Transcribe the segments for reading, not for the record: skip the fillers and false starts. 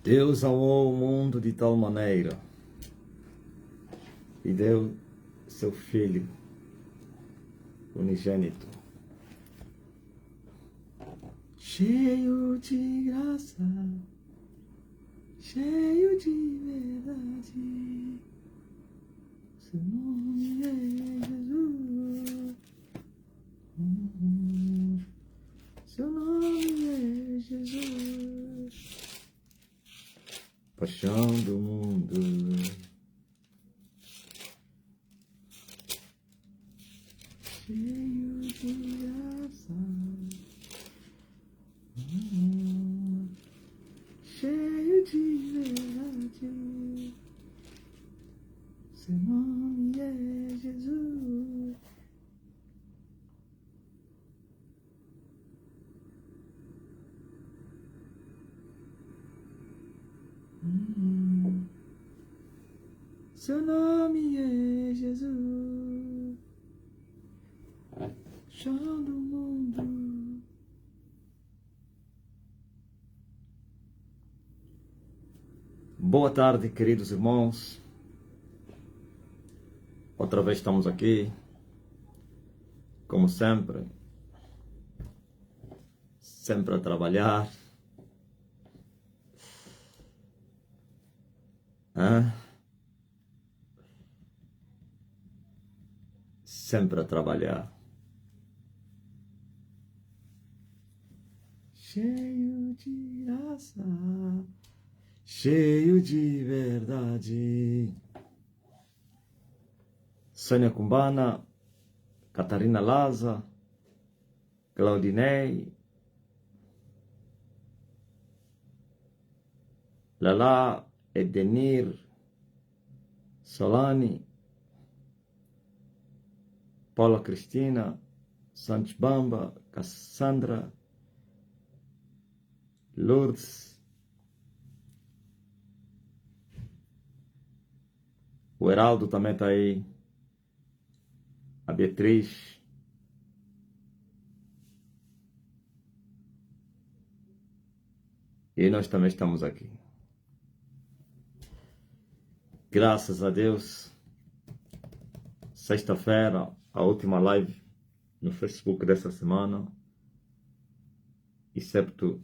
Deus amou o mundo de tal maneira e deu seu Filho unigênito, cheio de graça, cheio de verdade. Seu nome é Jesus. Seu nome é Jesus. Paixão do mundo. Cheio de graça, cheio de verdade. Seu nome é Jesus. Seu nome é Jesus. Chão do mundo. Boa tarde, queridos irmãos. Outra vez estamos aqui, como sempre a trabalhar. Sempre a trabalhar. Cheio de graça, cheio de verdade. Sônia Cumbana, Catarina Laza, Claudinei, Lala, Edenir, Solane, Paula Cristina, Santos Bamba, Cassandra, Lourdes, o Heraldo também está aí, a Beatriz, e nós também estamos aqui. Graças a Deus, sexta-feira, a última live no Facebook dessa semana, excepto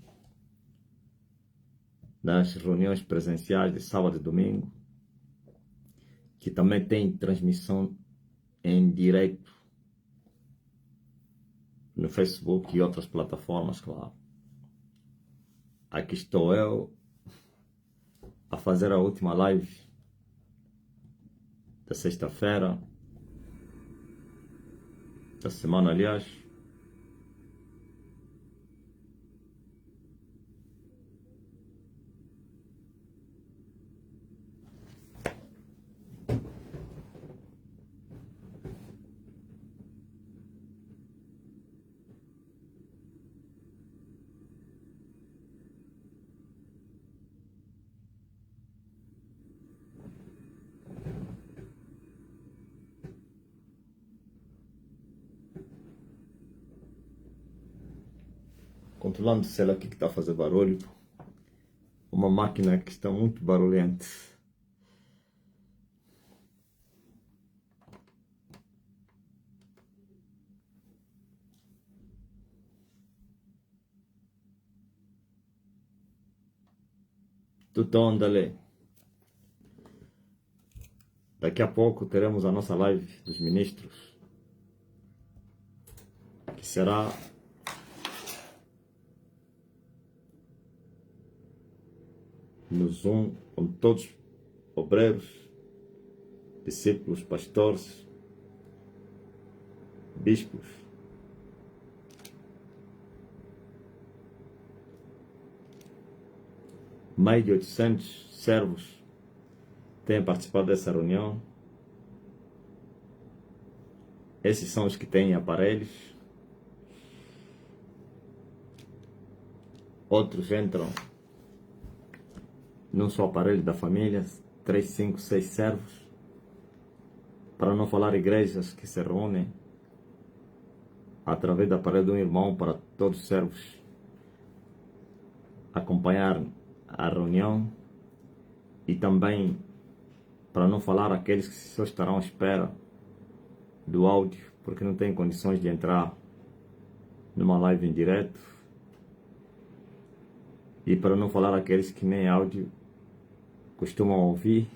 nas reuniões presenciais de sábado e domingo, que também tem transmissão em direto no Facebook e outras plataformas, claro. Aqui estou eu a fazer a última live da sexta-feira, da semana, aliás. Controlando, sei lá o que está a fazer barulho. Uma máquina que está muito barulhenta. Tudo andale. Daqui a pouco teremos a nossa live dos ministros, que será no Zoom, com todos obreiros, discípulos, pastores, bispos. Mais de 800 servos têm participado dessa reunião. Esses são os que têm aparelhos. Outros entram num só aparelho da família, 3, 5, 6 servos. Para não falar igrejas que se reúnem através da parede de um irmão para todos os servos acompanhar a reunião e também para não falar aqueles que só estarão à espera do áudio porque não têm condições de entrar numa live em direto, e para não falar aqueles que nem áudio costumam ouvir,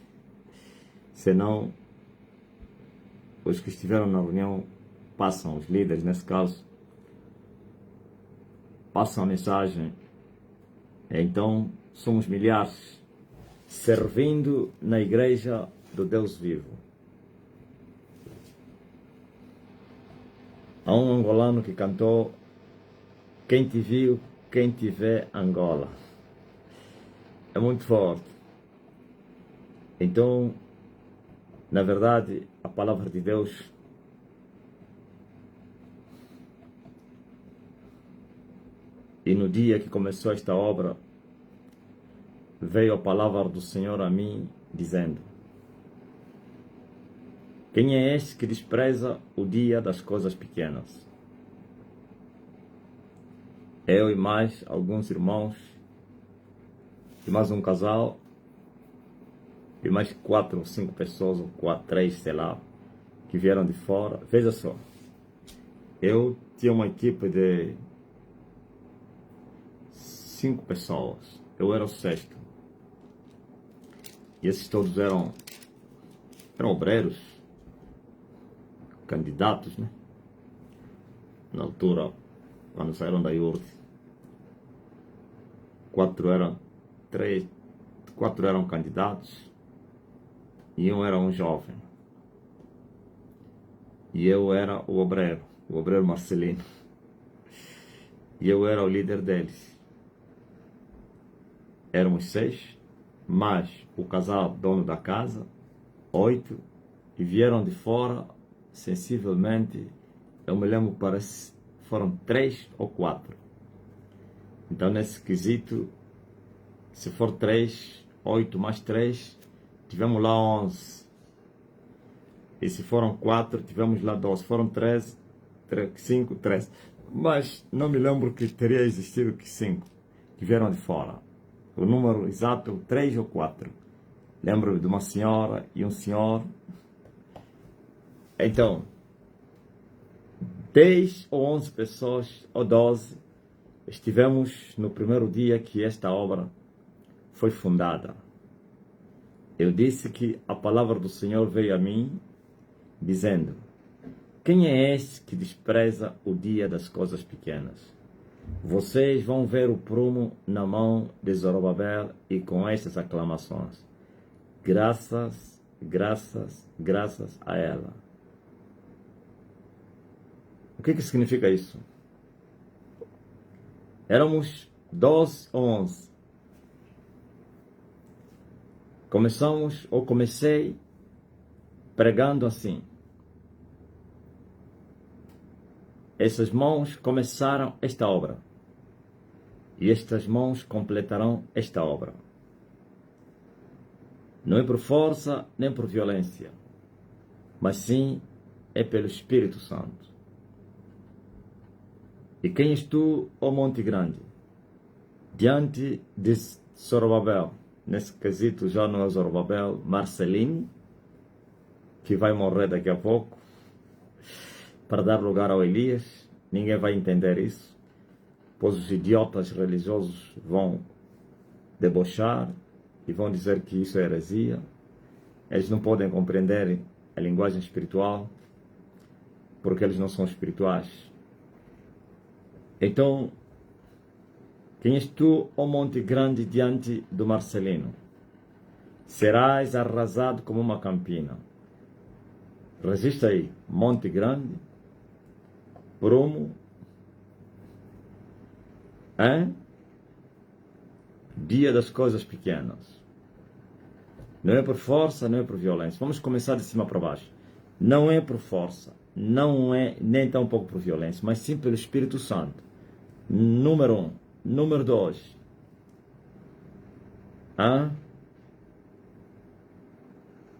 senão os que estiveram na reunião passam, os líderes nesse caso, passam a mensagem. Então somos milhares servindo na igreja do Deus vivo. Há um angolano que cantou: quem te viu, quem te vê, Angola. É muito forte. Então, na verdade, a palavra de Deus e no dia que começou esta obra, veio a palavra do Senhor a mim, dizendo: quem é este que despreza o dia das coisas pequenas? Eu e mais alguns irmãos, e mais um casal, e mais 4 ou 5 pessoas, ou 4, 3, sei lá, que vieram de fora. Veja só, eu tinha uma equipe de 5 pessoas, eu era o sexto. E esses todos eram obreiros, candidatos, né? Na altura, quando saíram da IURD. 4 eram candidatos e um era um jovem. E eu era o obreiro Marcelino. E eu era o líder deles. Éramos 6, mais o casal dono da casa, 8, e vieram de fora, sensivelmente, eu me lembro, parece, foram 3 ou 4. Então, nesse quesito, se for 3, 8 mais 3, tivemos lá 11. E se foram 4, tivemos lá 12. Foram 13, 5, 13. Mas não me lembro que teria existido que 5 que vieram de fora. O número exato, 3 ou 4. Lembro de uma senhora e um senhor. Então, 10 ou 11 pessoas, ou 12, estivemos no primeiro dia que esta obra foi fundada. Eu disse que a palavra do Senhor veio a mim, dizendo: quem é este que despreza o dia das coisas pequenas? Vocês vão ver o prumo na mão de Zorobabel e com estas aclamações: graças, graças, graças a ela. O que significa isso? Éramos 12 ou 11. Comecei pregando assim. Essas mãos começaram esta obra. E estas mãos completarão esta obra. Não é por força nem por violência, mas sim é pelo Espírito Santo. E quem és tu, ó Monte Grande? Diante de Zorobabel. Nesse quesito já não é Zorobabel, Marcelino, que vai morrer daqui a pouco, para dar lugar ao Elias. Ninguém vai entender isso, pois os idiotas religiosos vão debochar e vão dizer que isso é heresia. Eles não podem compreender a linguagem espiritual, porque eles não são espirituais. Então, quem és tu, ó Monte Grande, diante do Marcelino? Serás arrasado como uma campina. Resista aí, Monte Grande, prumo, dia das coisas pequenas. Não é por força, não é por violência. Vamos começar de cima para baixo. Não é por força, não é nem tão pouco por violência, mas sim pelo Espírito Santo. Número 1. Número 2.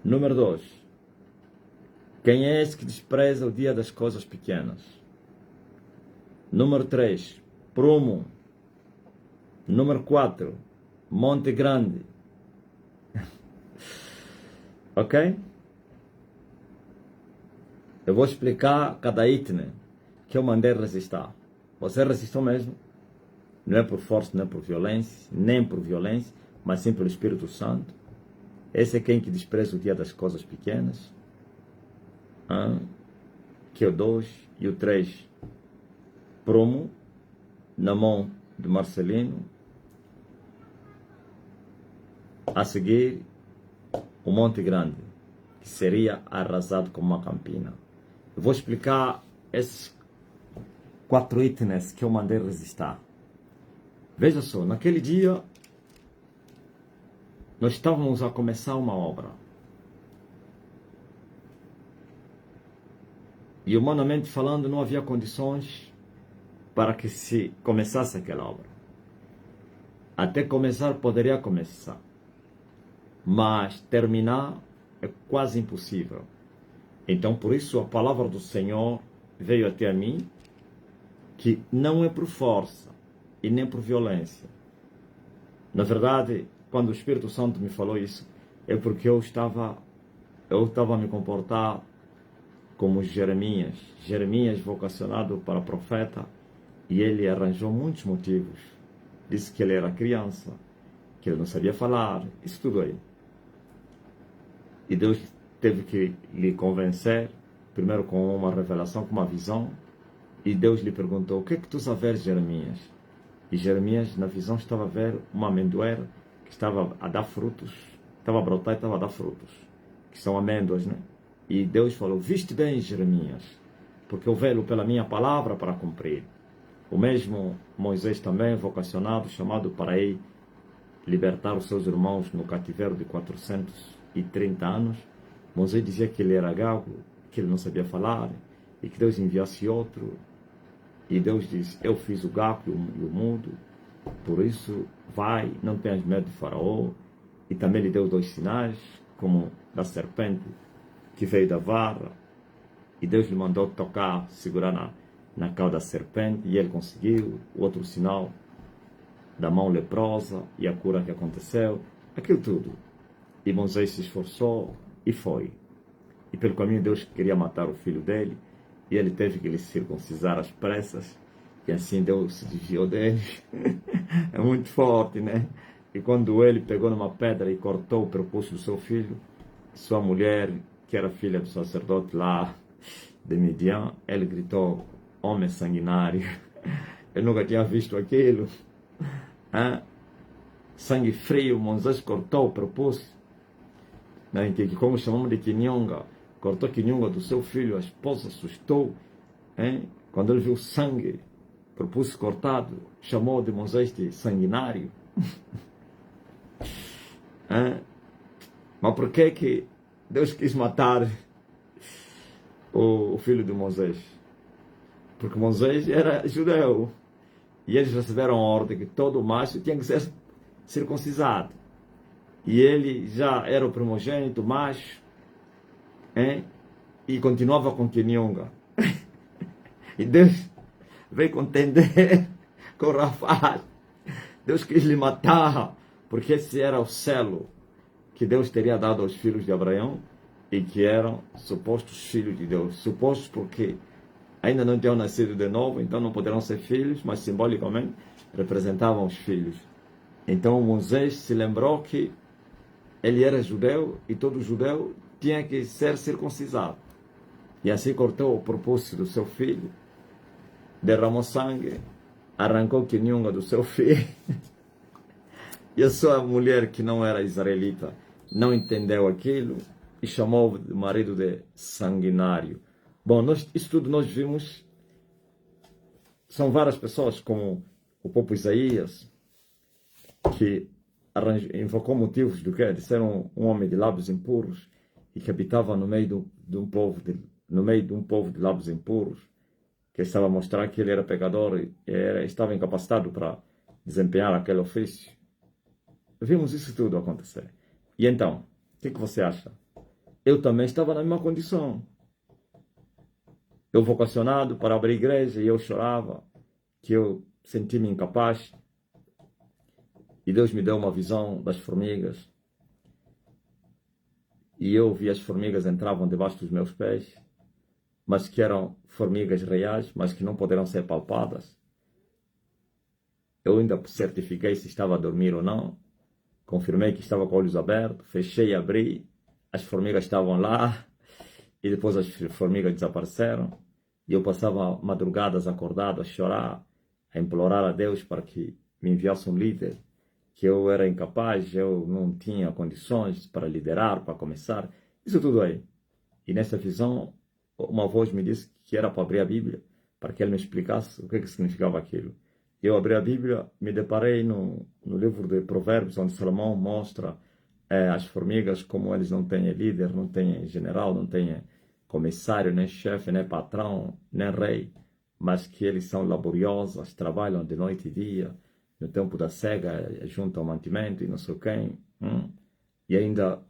Número 2. Quem é esse que despreza o dia das coisas pequenas? Número 3. Prumo. Número 4. Monte Grande. Ok? Eu vou explicar cada item que eu mandei resistir. Você resistiu mesmo? Não é por força, não é por violência, nem por violência, mas sim pelo Espírito Santo. Esse é quem que despreza o dia das coisas pequenas. Que é o 2 e o 3. Promo na mão de Marcelino. A seguir, o Monte Grande, que seria arrasado como uma campina. Eu vou explicar esses 4 itens que eu mandei resistir. Veja só, naquele dia, nós estávamos a começar uma obra. E humanamente falando, não havia condições para que se começasse aquela obra. Até começar, poderia começar. Mas terminar é quase impossível. Então, por isso, a palavra do Senhor veio até mim, que não é por força e nem por violência. Na verdade, quando o Espírito Santo me falou isso, é porque eu estava a me comportar como Jeremias. Jeremias, vocacionado para profeta, e ele arranjou muitos motivos. Disse que ele era criança, que ele não sabia falar, isso tudo aí. E Deus teve que lhe convencer, primeiro com uma revelação, com uma visão, e Deus lhe perguntou: o que é que tu sabes ver, Jeremias? E Jeremias, na visão, estava a ver uma amendoeira que estava a dar frutos, estava a brotar e estava a dar frutos, que são amêndoas, né? E Deus falou: viste bem, Jeremias, porque eu velo pela minha palavra para cumprir. O mesmo Moisés também, vocacionado, chamado para ir libertar os seus irmãos no cativeiro de 430 anos. Moisés dizia que ele era gago, que ele não sabia falar, e que Deus enviasse outro. E Deus disse: eu fiz o gago e o mudo, por isso vai, não tenhas medo de Faraó. E também lhe deu 2 sinais, como da serpente que veio da vara, e Deus lhe mandou tocar, segurar na cauda da serpente, e ele conseguiu. O outro sinal da mão leprosa e a cura que aconteceu, aquilo tudo. E Moisés se esforçou e foi. E pelo caminho Deus queria matar o filho dele, e ele teve que lhe circuncisar às pressas, e assim Deus se desviou dele. É muito forte, né? E quando ele pegou numa pedra e cortou o prepúcio do seu filho, sua mulher, que era filha do sacerdote lá de Midian, ele gritou: homem sanguinário. Eu nunca tinha visto aquilo. Sangue frio. Moisés cortou o prepúcio, né? Que como chamamos de quinhonga, cortou a quinhonga do seu filho. A esposa assustou, hein? Quando ele viu sangue, prepúcio cortado, chamou de Moisés de sanguinário. Mas por que Deus quis matar o filho de Moisés? Porque Moisés era judeu, e eles receberam a ordem que todo macho tinha que ser circuncisado. E ele já era o primogênito macho, hein? E continuava com quinhonga. E Deus veio contender com o rapaz. Deus quis lhe matar, porque esse era o selo que Deus teria dado aos filhos de Abraão, e que eram supostos filhos de Deus. Supostos porque ainda não tinham nascido de novo, então não poderão ser filhos, mas simbolicamente representavam os filhos. Então Moisés se lembrou que ele era judeu, e todo judeu tinha que ser circuncisado. E assim cortou o prepúcio do seu filho, derramou sangue, arrancou a quinhonga do seu filho. E a sua mulher, que não era israelita, não entendeu aquilo e chamou o marido de sanguinário. Bom, isso tudo nós vimos. São várias pessoas, como o próprio Isaías, que invocou motivos do quê? De ser um homem de lábios impuros, e que habitava no meio de um povo de lábios impuros, que estava a mostrar que ele era pecador e estava incapacitado para desempenhar aquele ofício. Vimos isso tudo acontecer. E então, o que você acha? Eu também estava na mesma condição. Eu vocacionado para abrir igreja, e eu chorava, que eu senti-me incapaz. E Deus me deu uma visão das formigas. E eu vi as formigas entravam debaixo dos meus pés, mas que eram formigas reais, mas que não poderão ser palpadas. Eu ainda certifiquei se estava a dormir ou não. Confirmei que estava com olhos abertos, fechei e abri. As formigas estavam lá e depois as formigas desapareceram. E eu passava madrugadas acordado a chorar, a implorar a Deus para que me enviasse um líder, que eu era incapaz, eu não tinha condições para liderar, para começar. Isso tudo aí. E nessa visão, uma voz me disse que era para abrir a Bíblia, para que ele me explicasse o que significava aquilo. Eu abri a Bíblia, me deparei no livro de Provérbios, onde Salomão mostra as formigas como eles não têm líder, não têm general, não têm comissário, nem chefe, nem patrão, nem rei, mas que eles são laboriosas, trabalham de noite e dia, no tempo da cega, juntam mantimento e não sei quem. E ainda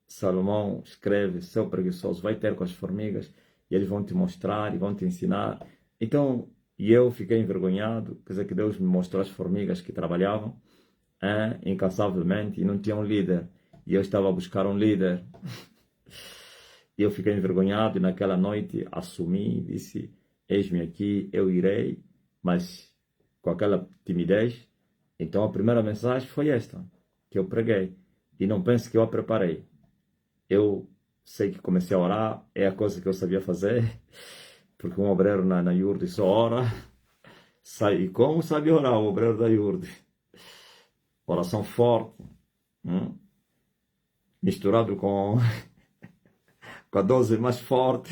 Salomão escreve, seu preguiçoso, vai ter com as formigas e eles vão te mostrar e vão te ensinar. Então, e eu fiquei envergonhado, quer dizer que Deus me mostrou as formigas que trabalhavam incansavelmente e não tinham um líder. E eu estava a buscar um líder. E eu fiquei envergonhado e naquela noite assumi, disse, eis-me aqui, eu irei, mas com aquela timidez. Então a primeira mensagem foi esta, que eu preguei. E não pense que eu a preparei. Eu sei que comecei a orar, é a coisa que eu sabia fazer, porque um obreiro na Iurde só ora. E como sabe orar o obreiro da Iurde? Oração forte, misturado com a dose mais forte.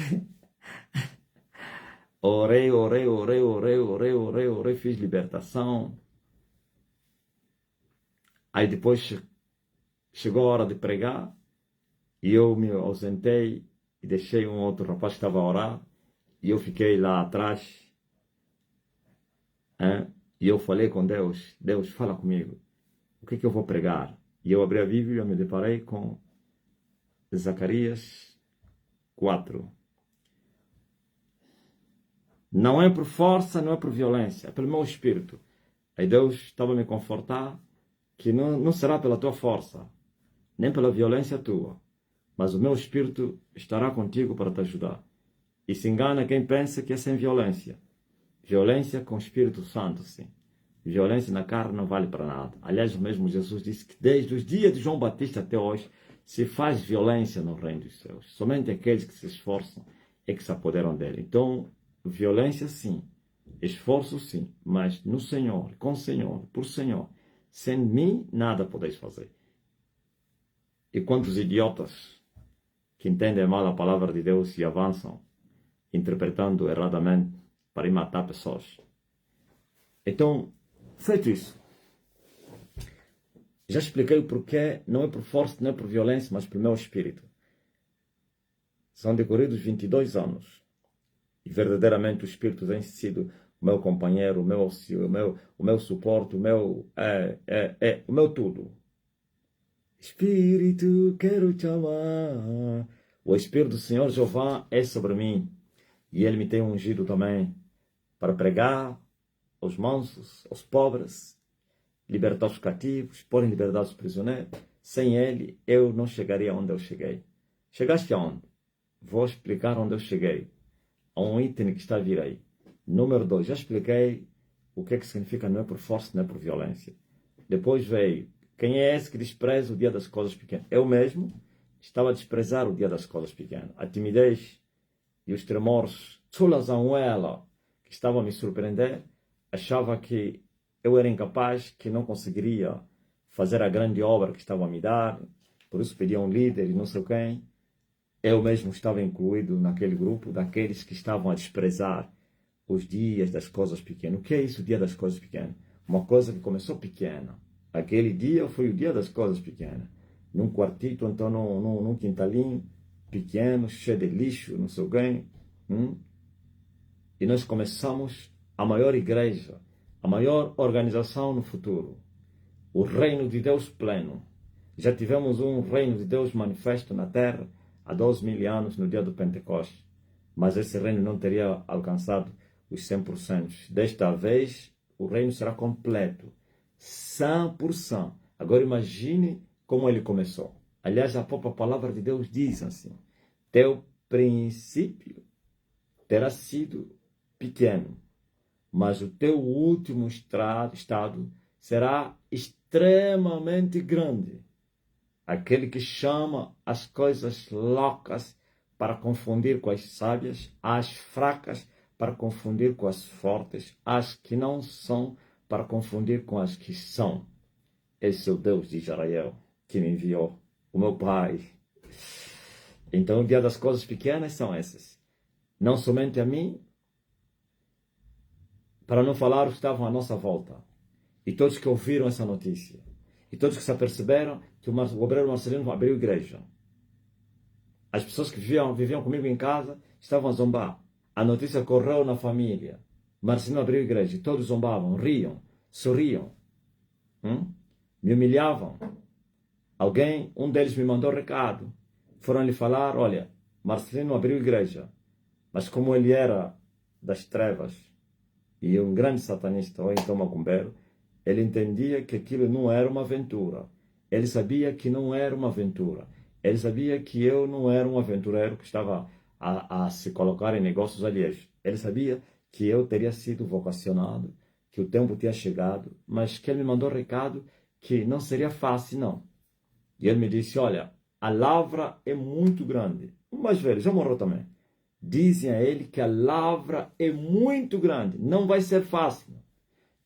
Orei, fiz libertação. Aí depois chegou a hora de pregar e eu me ausentei e deixei um outro rapaz que estava a orar e eu fiquei lá atrás. E eu falei com Deus, Deus, fala comigo, o que eu vou pregar? E eu abri a Bíblia e me deparei com Zacarias 4. Não é por força, não é por violência, é pelo meu espírito. Aí Deus estava a me confortar que não será pela tua força, nem pela violência tua, mas o meu espírito estará contigo para te ajudar. E se engana quem pensa que é sem violência. Violência com o Espírito Santo, sim. Violência na carne não vale para nada. Aliás, o mesmo Jesus disse que desde os dias de João Batista até hoje se faz violência no reino dos céus. Somente aqueles que se esforçam é que se apoderam dele. Então, violência sim, esforço sim, mas no Senhor, com o Senhor, por Senhor. Sem mim, nada podeis fazer. E quantos idiotas que entendem mal a palavra de Deus e avançam, interpretando erradamente para ir matar pessoas. Então, feito isso, já expliquei o porquê, não é por força, não é por violência, mas pelo meu espírito. São decorridos 22 anos. E verdadeiramente o Espírito tem sido o meu companheiro, o meu auxílio, o meu suporte, o meu tudo. Espírito, quero te amar. O Espírito do Senhor Jeová é sobre mim. E Ele me tem ungido também para pregar aos mansos, aos pobres, libertar os cativos, pôr em liberdade os prisioneiros. Sem Ele, eu não chegaria onde eu cheguei. Chegaste aonde? Vou explicar onde eu cheguei. A um item que está a vir aí. Número 2, já expliquei o que significa não é por força, não é por violência. Depois veio, quem é esse que despreza o dia das coisas pequenas? Eu mesmo estava a desprezar o dia das coisas pequenas. A timidez e os tremores, que estavam a me surpreender, achava que eu era incapaz, que não conseguiria fazer a grande obra que estava a me dar, por isso pedia um líder e não sei quem. Eu mesmo estava incluído naquele grupo daqueles que estavam a desprezar os dias das coisas pequenas. O que é isso, o dia das coisas pequenas? Uma coisa que começou pequena. Aquele dia foi o dia das coisas pequenas. Num quartito, então num quintalinho pequeno, cheio de lixo, não sei quem. E nós começamos a maior igreja, a maior organização no futuro. O reino de Deus pleno. Já tivemos um reino de Deus manifesto na terra há 12.000 anos no dia do Pentecostes. Mas esse reino não teria alcançado os 100%. Desta vez, o reino será completo. 100%. Agora imagine como ele começou. Aliás, a própria palavra de Deus diz assim: teu princípio terá sido pequeno, mas o teu último estado será extremamente grande. Aquele que chama as coisas loucas para confundir com as sábias, as fracas para confundir com as fortes, as que não são para confundir com as que são. Esse é o Deus de Israel que me enviou, o meu Pai. Então, o dia das coisas pequenas são essas. Não somente a mim, para não falar os que estavam à nossa volta. E todos que ouviram essa notícia. E todos que se aperceberam que o obreiro Marcelino abriu igreja. As pessoas que viviam comigo em casa estavam a zombar. A notícia correu na família. Marcelino abriu igreja. E todos zombavam, riam, sorriam. Me humilhavam. Um deles me mandou recado. Foram lhe falar, olha, Marcelino abriu igreja. Mas como ele era das trevas e um grande satanista ou então macumbeiro, ele entendia que aquilo não era uma aventura. Ele sabia que não era uma aventura. Ele sabia que eu não era um aventureiro que estava a se colocar em negócios alheios. Ele sabia que eu teria sido vocacionado, que o tempo tinha chegado, mas que ele me mandou recado que não seria fácil, não. E ele me disse, olha, a lavra é muito grande. O mais velho já morreu também. Dizem a ele que a lavra é muito grande, não vai ser fácil.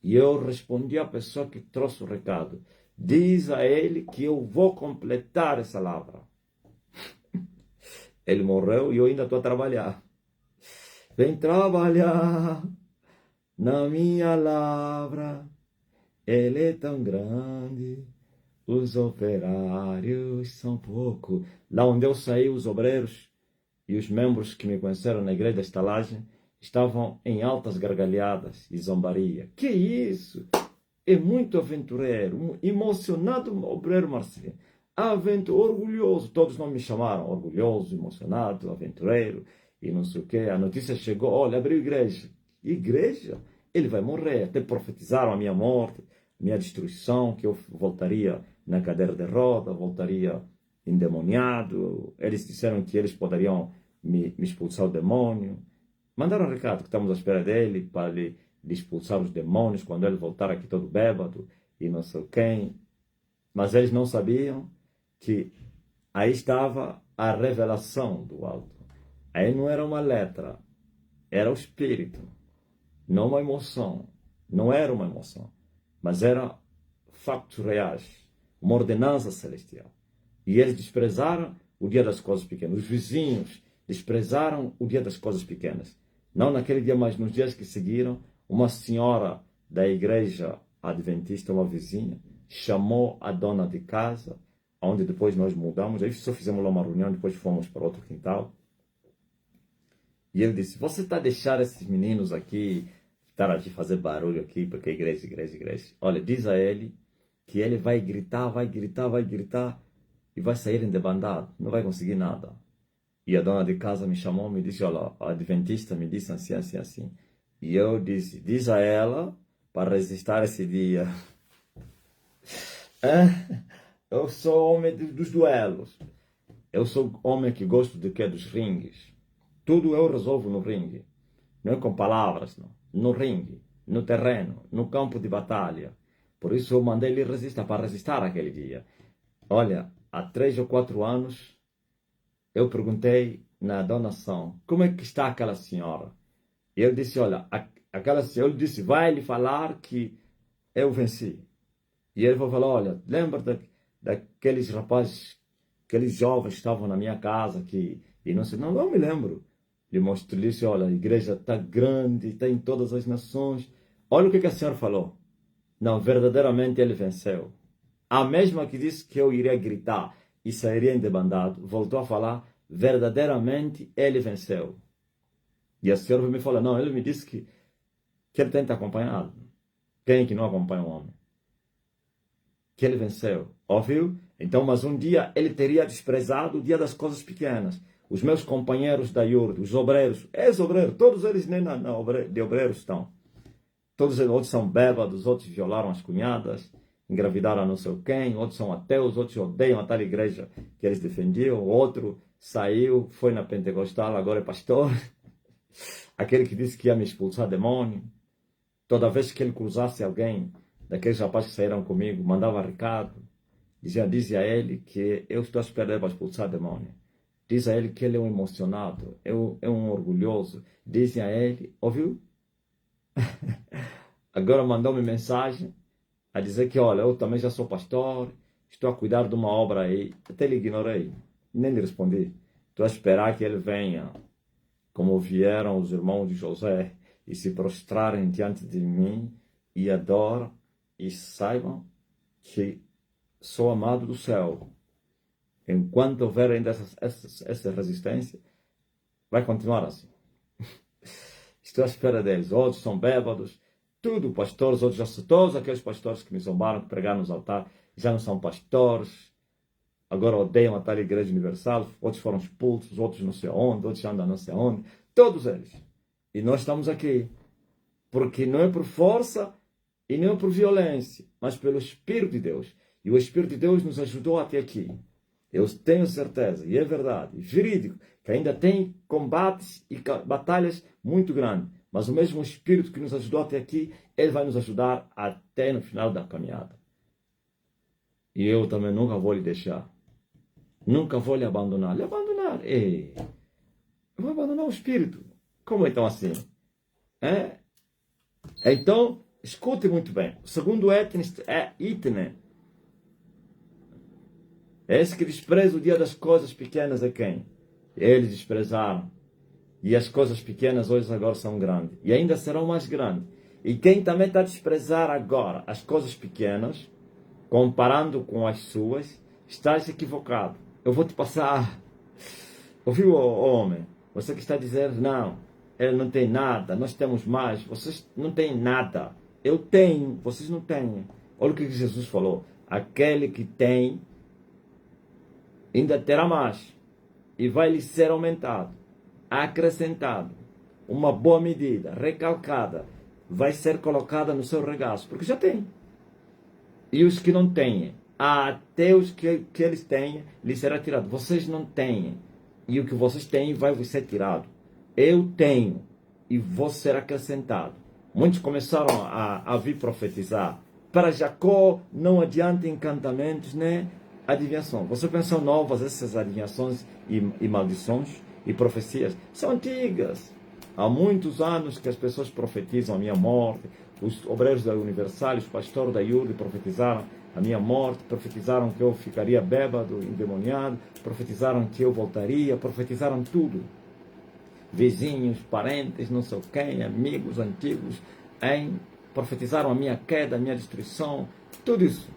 E eu respondi à pessoa que trouxe o recado. Diz a ele que eu vou completar essa lavra. Ele morreu e eu ainda estou a trabalhar. Vem trabalhar na minha lavra, ela é tão grande, os operários são pouco. Lá onde eu saí, os obreiros e os membros que me conheceram na igreja da estalagem estavam em altas gargalhadas e zombaria. Que isso? É muito aventureiro, emocionado obreiro Marcelino. Orgulhoso. Todos não me chamaram orgulhoso, emocionado, aventureiro e não sei o quê. A notícia chegou, olha, abriu igreja. Igreja? Ele vai morrer. Até profetizaram a minha morte, minha destruição, que eu voltaria na cadeira de roda, voltaria endemoniado. Eles disseram que eles poderiam me expulsar o demônio. Mandaram um recado que estamos à espera dele para lhe expulsar os demônios quando ele voltar aqui todo bêbado e não sei quem. Mas eles não sabiam que aí estava a revelação do alto. Aí não era uma letra, era o espírito, não uma emoção. Não era uma emoção, mas era factos reais, uma ordenança celestial. E eles desprezaram o dia das coisas pequenas. Os vizinhos desprezaram o dia das coisas pequenas. Não naquele dia, mas nos dias que seguiram, uma senhora da igreja adventista, uma vizinha, chamou a dona de casa, onde depois nós mudamos. Aí só fizemos lá uma reunião, depois fomos para outro quintal. E ele disse, você está a deixar esses meninos aqui, estar aqui fazer barulho aqui, porque é igreja, igreja, igreja. Olha, diz a ele que ele vai gritar, vai gritar, vai gritar e vai sair endebandado, não vai conseguir nada. E a dona de casa me chamou, me disse, olha, a adventista me disse assim, assim, assim. E eu disse, diz a ela para resistir esse dia. Eu sou homem dos duelos. Eu sou homem que gosto de quê? Dos ringues. Tudo eu resolvo no ringue. Não é com palavras, não. No ringue, no terreno, no campo de batalha. Por isso eu mandei ele resistir, para resistir aquele dia. Olha, há 3 ou 4 anos, eu perguntei na donação, como é que está aquela senhora? E ele disse, olha, aquela senhora, ele disse, vai lhe falar que eu venci. E ele falou, olha, lembra daqueles rapazes, aqueles jovens que estavam na minha casa, e não sei, não me lembro. Ele mostrou, disse, olha, a igreja está grande, está em todas as nações. Olha o que a senhora falou. Não, verdadeiramente ele venceu. A mesma que disse que eu iria gritar e sairia endebandado, voltou a falar, verdadeiramente ele venceu. E a senhora me falou, não, ele me disse que ele tem que estar acompanhado. Quem que não acompanha um homem? Que ele venceu. Ouviu? Então, mas um dia ele teria desprezado o dia das coisas pequenas. Os meus companheiros da IURD, os obreiros, ex-obreiros, todos eles nem de obreiros estão. Todos eles, outros são bêbados, outros violaram as cunhadas, engravidaram não sei quem, outros são ateus, outros odeiam a tal igreja que eles defendiam, outro saiu, foi na pentecostal, agora é pastor. Aquele que disse que ia me expulsar demônio. Toda vez que ele cruzasse alguém, daqueles rapazes que saíram comigo, mandava recado, dizia a ele que eu estou a esperar para expulsar demônio. Diz a ele que ele é um emocionado, é um orgulhoso. Dizem a ele, ouviu? Agora mandou-me mensagem a dizer que, olha, eu também já sou pastor, estou a cuidar de uma obra aí. Até lhe ignorei, nem lhe respondi. Estou a esperar que ele venha, como vieram os irmãos de José, e se prostrarem diante de mim, e adoram, e saibam que sou amado do céu. Enquanto houver ainda essa resistência, vai continuar assim. Estou à espera deles. Outros são bêbados, tudo pastores, todos aqueles pastores que me zombaram, que pregaram nos altares, já não são pastores, agora odeiam a tal igreja universal, outros foram expulsos, outros não sei onde, outros andam não sei onde, todos eles. E nós estamos aqui, porque não é por força e não é por violência, mas pelo Espírito de Deus. E o Espírito de Deus nos ajudou até aqui. Eu tenho certeza, e é verdade, e verídico, que ainda tem combates e batalhas muito grandes. Mas o mesmo Espírito que nos ajudou até aqui, ele vai nos ajudar até no final da caminhada. E eu também nunca vou lhe deixar. Nunca vou lhe abandonar. Lhe abandonar? Ei, eu vou abandonar o Espírito. Como então assim? Então, escute muito bem. O segundo itne. Esse que despreza o dia das coisas pequenas é quem? Eles desprezaram. E as coisas pequenas hoje agora são grandes. E ainda serão mais grandes. E quem também está a desprezar agora as coisas pequenas, comparando com as suas, estás equivocado. Eu vou te passar. Ouviu, homem? Você que está a dizer, não, ele não tem nada, nós temos mais. Vocês não têm nada. Eu tenho, vocês não têm. Olha o que Jesus falou. Aquele que tem, ainda terá mais, e vai lhe ser aumentado, acrescentado, uma boa medida, recalcada, vai ser colocada no seu regaço, porque já tem. E os que não têm, até os que eles têm, lhes será tirado. Vocês não têm, e o que vocês têm vai vos ser tirado. Eu tenho, e vou ser acrescentado. Muitos começaram a vir profetizar. Para Jacó não adianta encantamentos, né? Adivinhação. Você pensou novas essas adivinhações e maldições e profecias? São antigas. Há muitos anos que as pessoas profetizam a minha morte. Os obreiros da Universal, os pastores da IURD profetizaram a minha morte, profetizaram que eu ficaria bêbado, endemoniado, profetizaram que eu voltaria, profetizaram tudo. Vizinhos, parentes, não sei quem, amigos antigos, profetizaram a minha queda, a minha destruição, tudo isso.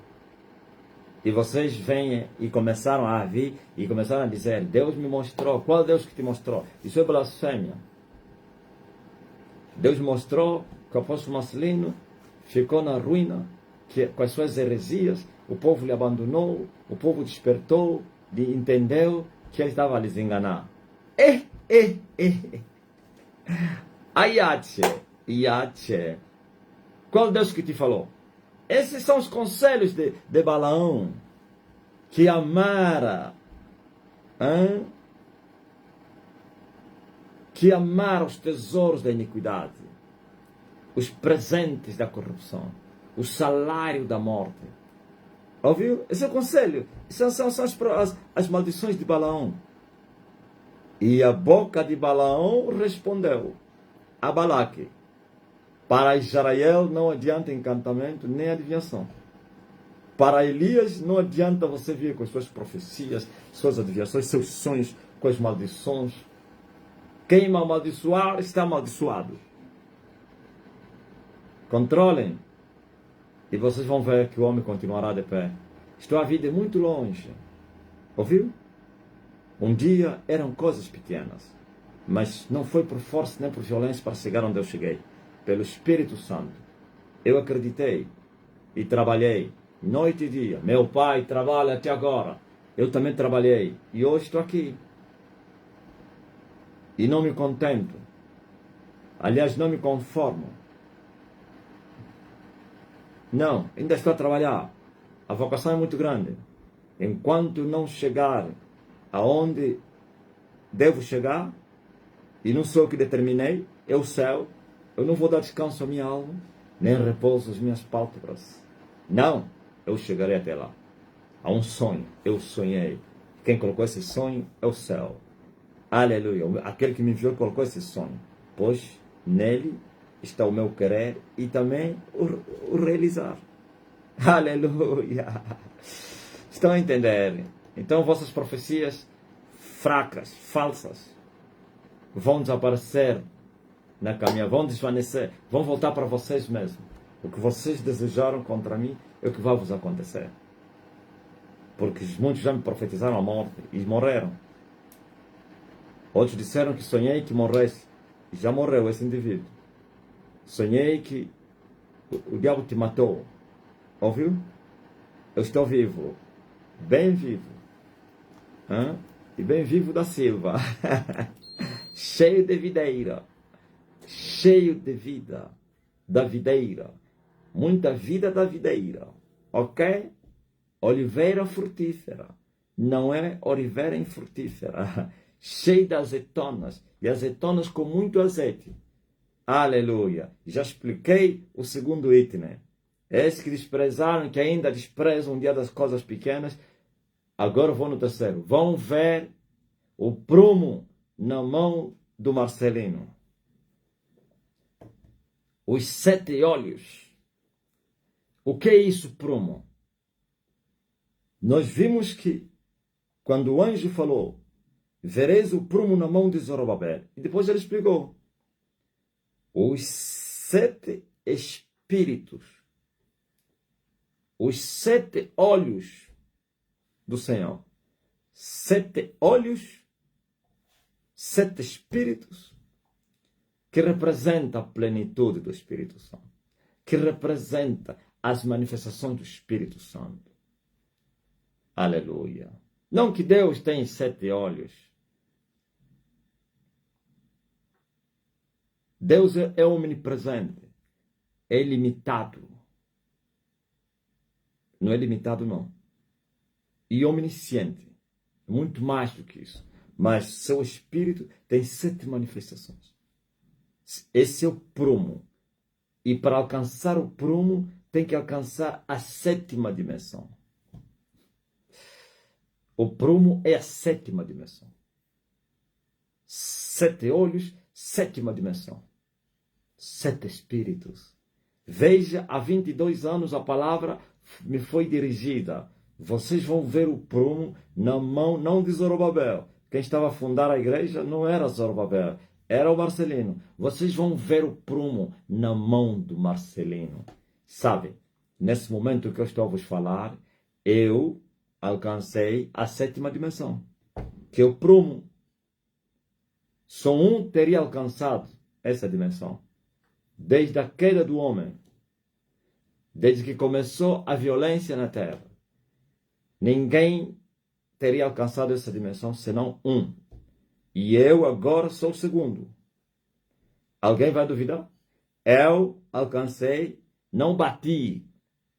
E vocês vêm e começaram a vir e começaram a dizer, Deus me mostrou. Qual Deus que te mostrou? Isso é blasfêmia. Deus mostrou que o apóstolo Marcelino ficou na ruína, que, com as suas heresias, o povo lhe abandonou, o povo despertou, entendeu que ele estava a lhes enganar. Ayache. Qual Deus que te falou? Esses são os conselhos de Balaão, que amara, que amara os tesouros da iniquidade, os presentes da corrupção, o salário da morte. Ouviu? Esse é o conselho. São as maldições de Balaão. E a boca de Balaão respondeu a Balaque: para Israel não adianta encantamento nem adivinhação. Para Elias não adianta você vir com as suas profecias, suas adivinhações, seus sonhos com as maldições. Quem me amaldiçoar está amaldiçoado. Controlem. E vocês vão ver que o homem continuará de pé. Estou a vida muito longe. Ouviu? Um dia eram coisas pequenas, mas não foi por força nem por violência para chegar onde eu cheguei. Pelo Espírito Santo. Eu acreditei e trabalhei noite e dia. Meu pai trabalha até agora. Eu também trabalhei e hoje estou aqui. E não me contento. Aliás, não me conformo. Não, ainda estou a trabalhar. A vocação é muito grande. Enquanto não chegar aonde devo chegar, e não sou eu que determinei, é o céu, eu não vou dar descanso à minha alma, nem repouso às minhas pálpebras. Não, eu chegarei até lá. Há um sonho, eu sonhei. Quem colocou esse sonho é o céu. Aleluia. Aquele que me enviou colocou esse sonho. Pois nele está o meu querer e também o realizar. Aleluia. Estão a entender? Então vossas profecias fracas, falsas, vão desaparecer na caminhada, vão desvanecer, vão voltar para vocês mesmos. O que vocês desejaram contra mim é o que vai vos acontecer. Porque muitos já me profetizaram a morte e morreram. Outros disseram que sonhei que morresse. E já morreu esse indivíduo. Sonhei que o diabo te matou. Ouviu? Eu estou vivo. Bem vivo. Hã? E bem vivo da Silva. Cheio de videira. Cheio de vida. Da videira. Muita vida da videira. Ok? Oliveira frutífera. Não é oliveira infrutífera. Cheio de azeitonas. E azeitonas com muito azeite. Aleluia. Já expliquei o segundo item. Esses que desprezaram, que ainda desprezam um dia das coisas pequenas, agora vou no terceiro. Vão ver o prumo na mão do Marcelino. Os 7 olhos. O que é isso, prumo? Nós vimos que quando o anjo falou, vereis o prumo na mão de Zorobabel. E depois ele explicou. Os 7 espíritos. Os 7 olhos do Senhor. 7 olhos, 7 espíritos, que representa a plenitude do Espírito Santo. Que representa as manifestações do Espírito Santo. Aleluia. Não que Deus tem 7 olhos. Deus é omnipresente. É ilimitado. Não é limitado, não. E omnisciente. Muito mais do que isso. Mas seu Espírito tem 7 manifestações. Esse é o prumo. E para alcançar o prumo, tem que alcançar a 7ª dimensão. O prumo é a 7ª dimensão. 7 olhos, 7ª dimensão. 7 espíritos. Veja, há 22 anos a palavra me foi dirigida. Vocês vão ver o prumo na mão, não de Zorobabel. Quem estava a fundar a igreja não era Zorobabel, era o Marcelino. Vocês vão ver o prumo na mão do Marcelino. Sabe, nesse momento que eu estou a vos falar, eu alcancei a 7ª dimensão, que é o prumo. Só um teria alcançado essa dimensão. Desde a queda do homem, desde que começou a violência na terra, ninguém teria alcançado essa dimensão senão um. E eu agora sou o segundo. Alguém vai duvidar? Eu alcancei, não bati,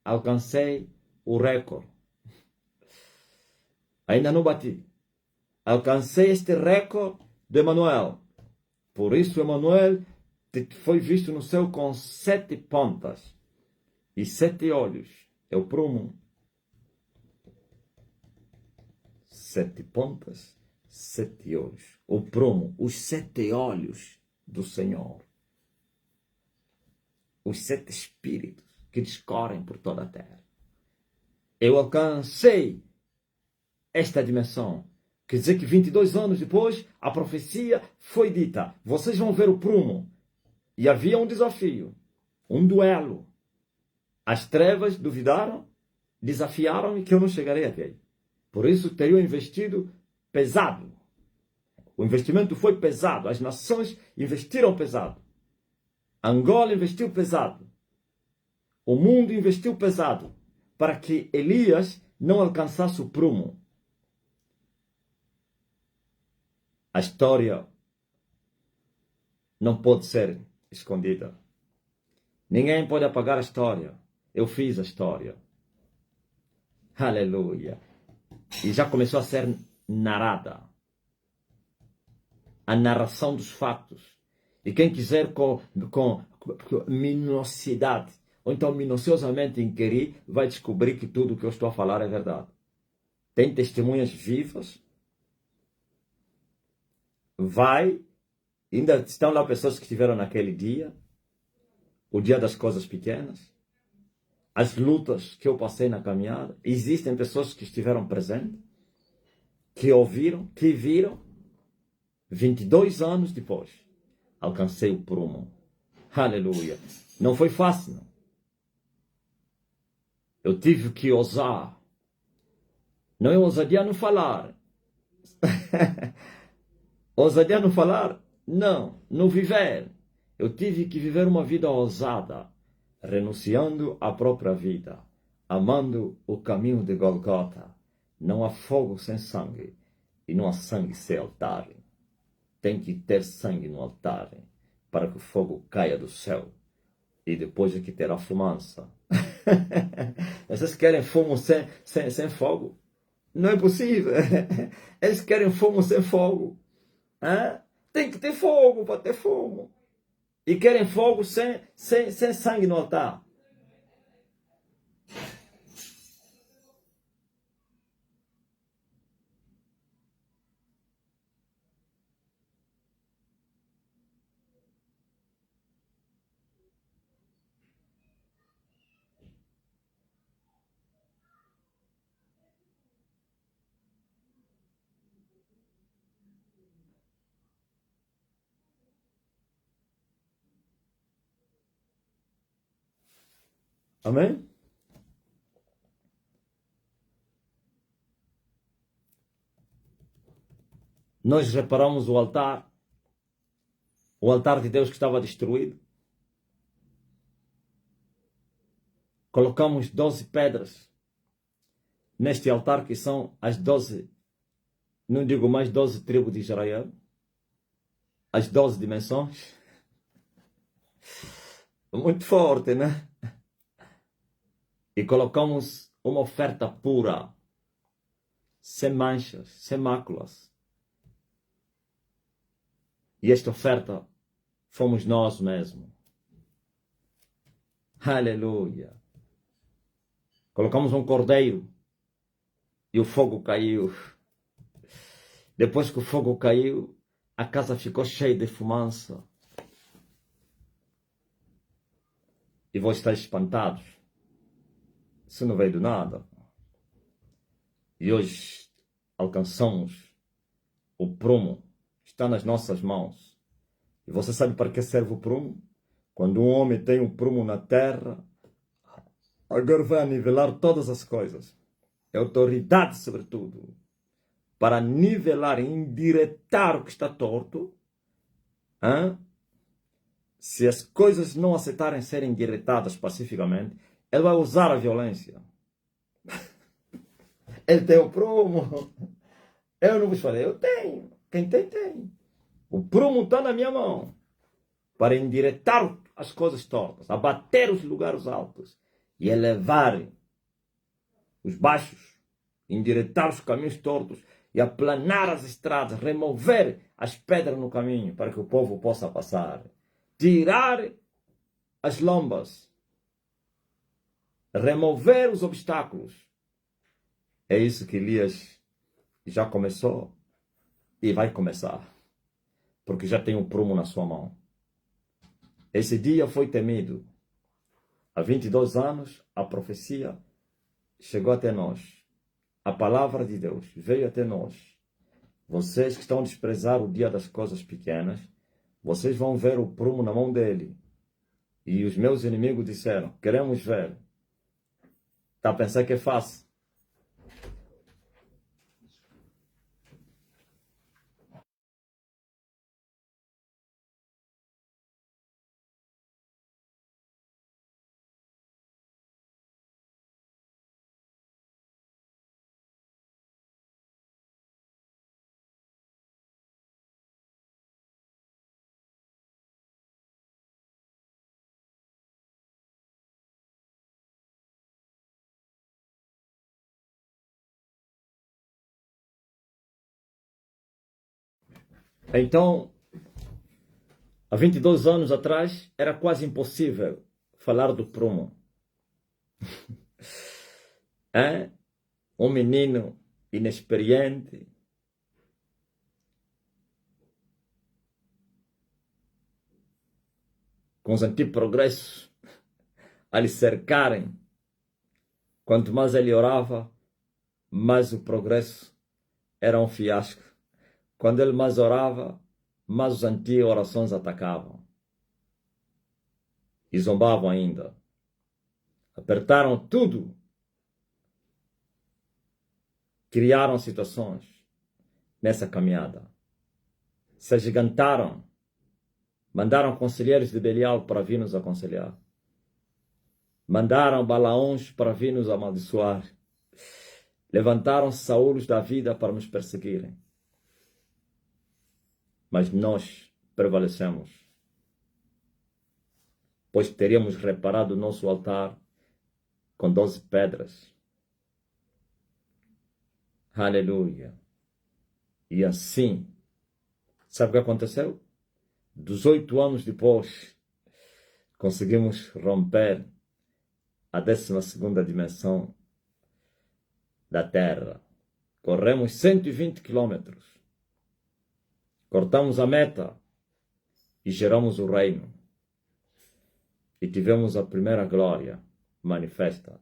alcancei o recorde. Ainda não bati. Alcancei este recorde de Emanuel. Por isso, Emanuel foi visto no céu com 7 pontas e 7 olhos. É o prumo. 7 pontas, 7 olhos. O prumo, os 7 olhos do Senhor. Os 7 espíritos que discorrem por toda a terra. Eu alcancei esta dimensão. Quer dizer que 22 anos depois, a profecia foi dita. Vocês vão ver o prumo. E havia um desafio, um duelo. As trevas duvidaram, desafiaram-me que eu não chegarei até aí. Por isso teriam investido pesado. O investimento foi pesado. As nações investiram pesado. Angola investiu pesado. O mundo investiu pesado para que Elias não alcançasse o prumo. A história não pode ser escondida. Ninguém pode apagar a história. eu fiz a história. Aleluia. E já começou a ser narrada. A narração dos fatos. E quem quiser com minuciosidade, ou então minuciosamente inquirir, vai descobrir que tudo o que eu estou a falar é verdade. Tem testemunhas vivas. Ainda estão lá pessoas que estiveram naquele dia, o dia das coisas pequenas, as lutas que eu passei na caminhada. Existem pessoas que estiveram presentes, que ouviram, que viram. 22 anos depois, alcancei o prumo. Aleluia. Não foi fácil, não. Eu tive que ousar. Não é ousadia não falar. Ousadia não falar? Não. No viver. Eu tive que viver uma vida ousada, renunciando à própria vida, amando o caminho de Golgota. Não há fogo sem sangue, e não há sangue sem altar. Tem que ter sangue no altar, para que o fogo caia do céu. E depois é que terá fumaça. Vocês querem fumo sem fogo? Não é possível. Eles querem fumo sem fogo. Tem que ter fogo para ter fumo. E querem fogo sem sangue no altar. Amém? Nós reparamos o altar de Deus que estava destruído. Colocamos 12 pedras neste altar, que são as 12, não digo mais 12 tribos de Israel, as 12 dimensões. Muito forte, né? E colocamos uma oferta pura, sem manchas, sem máculas. E esta oferta fomos nós mesmos. Aleluia. Colocamos um cordeiro e o fogo caiu. Depois que o fogo caiu, a casa ficou cheia de fumaça. E vós estáis espantados. Isso não veio do nada. E hoje alcançamos o prumo. Está nas nossas mãos. E você sabe para que serve o prumo? Quando um homem tem um prumo na terra, agora vai nivelar todas as coisas. É autoridade sobre tudo. Para nivelar, endireitar o que está torto. Se as coisas não aceitarem serem endireitadas pacificamente, ele vai usar a violência. Ele tem o prumo. Eu não vos falei, eu tenho. Quem tem, tem. O prumo está na minha mão. Para endireitar as coisas tortas, abater os lugares altos e elevar os baixos, endireitar os caminhos tortos e aplanar as estradas, remover as pedras no caminho para que o povo possa passar, tirar as lombas, remover os obstáculos. É isso que Elias já começou e vai começar, porque já tem um prumo na sua mão. Esse dia foi temido. Há 22 anos, a profecia chegou até nós. A palavra de Deus veio até nós. Vocês que estão a desprezar o dia das coisas pequenas, vocês vão ver o prumo na mão dele. E os meus inimigos disseram, queremos ver. Está a pensar que é fácil? Então, há 22 anos atrás, era quase impossível falar do prumo. É? Um menino inexperiente, com os antiprogressos a lhe cercarem. Quanto mais ele orava, mais o progresso era um fiasco. Quando ele mais orava, mais os anti-orações atacavam. E zombavam ainda. Apertaram tudo. Criaram situações nessa caminhada. Se agigantaram. Mandaram conselheiros de Belial para vir nos aconselhar. Mandaram balaões para vir nos amaldiçoar. Levantaram saúlos da vida para nos perseguirem. Mas nós prevalecemos, pois teríamos reparado o nosso altar com 12 pedras. Aleluia. E assim, sabe o que aconteceu? 18 anos depois, conseguimos romper a 12ª dimensão da Terra. Corremos 120 quilômetros. Cortamos a meta e geramos o reino. E tivemos a primeira glória manifesta.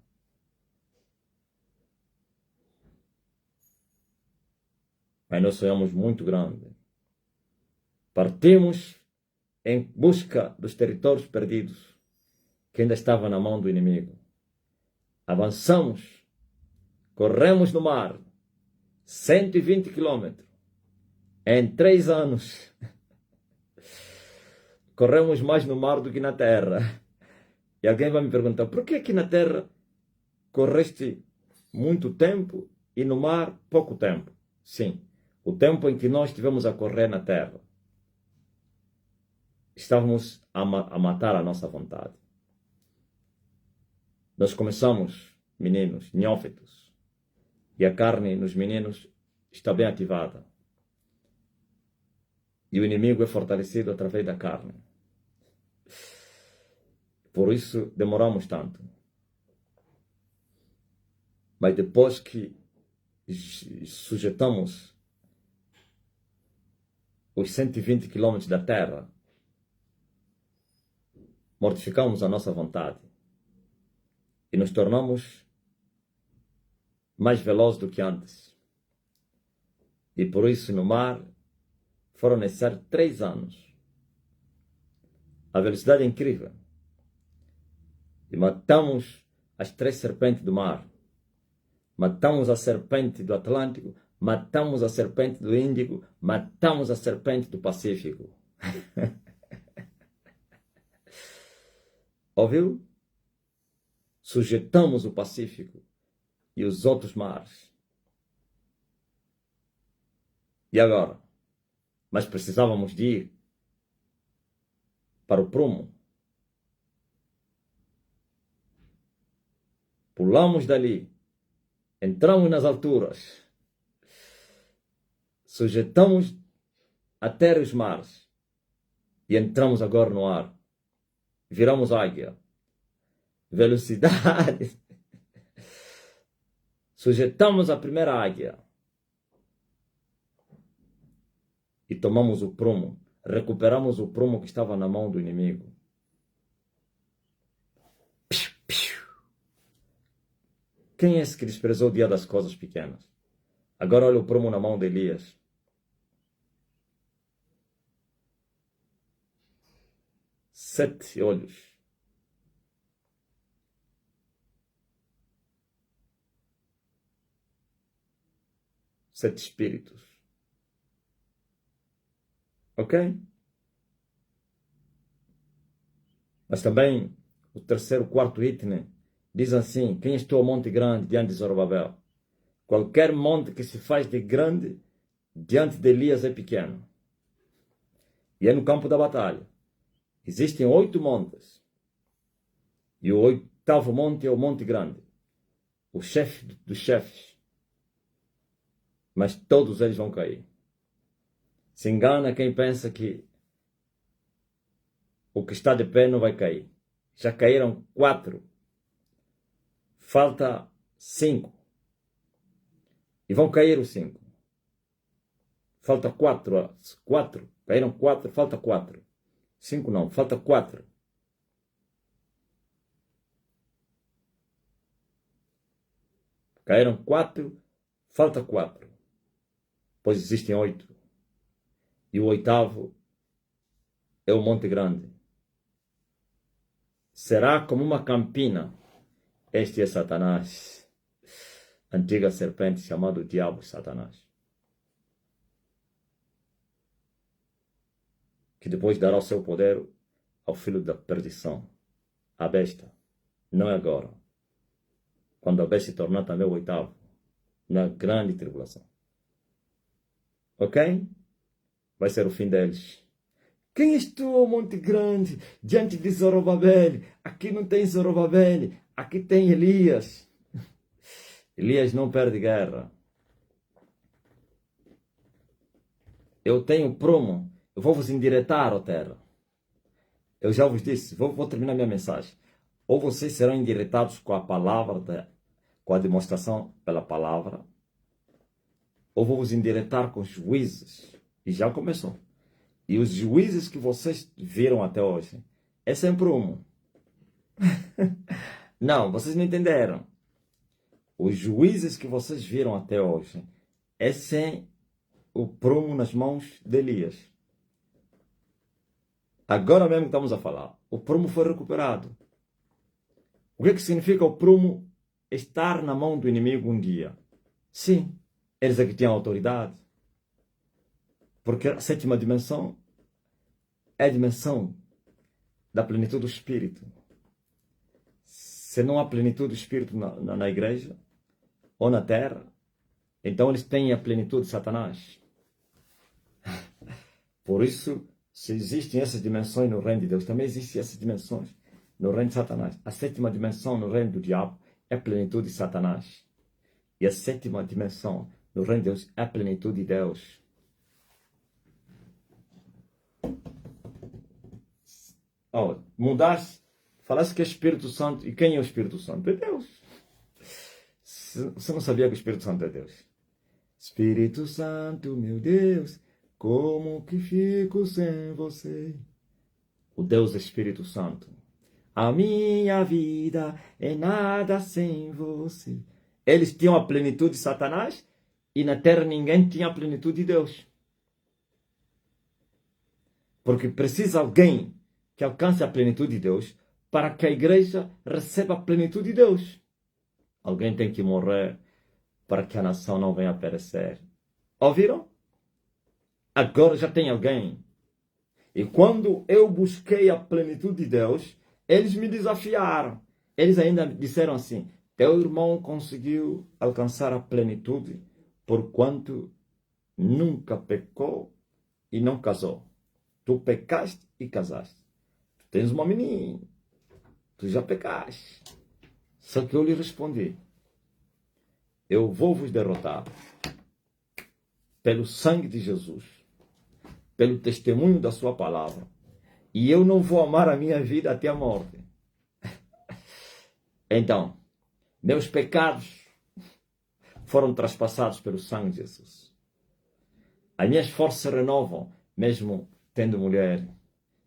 Mas nós sonhamos muito grande. Partimos em busca dos territórios perdidos, que ainda estavam na mão do inimigo. Avançamos, corremos no mar, 120 quilômetros. Em 3 anos, corremos mais no mar do que na terra. E alguém vai me perguntar, por que aqui na terra correste muito tempo e no mar pouco tempo? Sim, o tempo em que nós estivemos a correr na terra, estávamos a matar a nossa vontade. Nós começamos, meninos, neófitos, e a carne nos meninos está bem ativada. E o inimigo é fortalecido através da carne. Por isso demoramos tanto. Mas depois que sujeitamos os 120 quilômetros da terra, mortificamos a nossa vontade e nos tornamos mais velozes do que antes. E por isso no mar foram necessários 3 anos. A velocidade é incrível. E matamos as 3 serpentes do mar. Matamos a serpente do Atlântico, matamos a serpente do Índico, matamos a serpente do Pacífico. Ouviu? Sujeitamos o Pacífico e os outros mares. E agora? Mas precisávamos de ir para o prumo. Pulamos dali, entramos nas alturas, sujeitamos a terra e os mares e entramos agora no ar. Viramos águia. Velocidade. Sujeitamos a primeira águia e tomamos o prumo. Recuperamos o prumo que estava na mão do inimigo. Quem é esse que desprezou o dia das coisas pequenas? Agora olha o prumo na mão de Elias. Sete olhos. Sete espíritos. Ok? Mas também o terceiro, quarto item diz assim: quem estou ao monte grande diante de Zorobabel? Qualquer monte que se faz de grande diante de Elias é pequeno. E é no campo da batalha. Existem 8 montes. E o 8º monte é o Monte Grande. O chefe dos chefes. Mas todos eles vão cair. Se engana quem pensa que o que está de pé não vai cair. Já caíram 4. Falta 5. E vão cair os 5. Falta 4. 4. Caíram 4, falta 4. 5 não, falta 4. Caíram 4, falta 4. Pois existem 8. E o 8º é o Monte Grande. Será como uma campina. Este é Satanás, antiga serpente chamado Diabo Satanás, que depois dará o seu poder ao filho da perdição, a besta. Não é agora, quando a besta se tornar também o 8º, na grande tribulação. Ok? Vai ser o fim deles. Quem és tu, Monte Grande, diante de Zorobabel? Aqui não tem Zorobabel, aqui tem Elias. Elias não perde guerra. Eu tenho prumo, eu vou vos endireitar, ó terra. Eu já vos disse, vou terminar minha mensagem. Ou vocês serão endireitados com a palavra, com a demonstração pela palavra, ou vou vos endireitar com juízes. E já começou. E os juízes que vocês viram até hoje, é sempre um. Não, vocês não entenderam. Os juízes que vocês viram até hoje, é sem o prumo nas mãos de Elias. Agora mesmo que estamos a falar, o prumo foi recuperado. O que significa o prumo estar na mão do inimigo um dia? Sim, eles é que tinham autoridade. Porque a 7ª dimensão é a dimensão da plenitude do Espírito. Se não há plenitude do Espírito na igreja ou na terra, então eles têm a plenitude de Satanás. Por isso, se existem essas dimensões no reino de Deus, também existem essas dimensões no reino de Satanás. A 7ª dimensão no reino do diabo é a plenitude de Satanás. E a 7ª dimensão no reino de Deus é a plenitude de Deus. Mudaste, falaste que é Espírito Santo. E quem é o Espírito Santo? É Deus. Você não sabia que o Espírito Santo é Deus? Espírito Santo, meu Deus, como que fico sem você? O Deus é Espírito Santo. A minha vida é nada sem você. Eles tinham a plenitude de Satanás e na terra ninguém tinha a plenitude de Deus. Porque precisa alguém que alcance a plenitude de Deus para que a igreja receba a plenitude de Deus. Alguém tem que morrer para que a nação não venha a perecer. Ouviram? Agora já tem alguém. E quando eu busquei a plenitude de Deus, eles me desafiaram. Eles ainda disseram assim: teu irmão conseguiu alcançar a plenitude porquanto nunca pecou e não casou. Tu pecaste e casaste. Tu tens uma menina. Tu já pecaste. Só que eu lhe respondi: eu vou vos derrotar pelo sangue de Jesus, pelo testemunho da sua palavra. E eu não vou amar a minha vida até a morte. Então, meus pecados foram traspassados pelo sangue de Jesus. As minhas forças se renovam, mesmo tendo mulher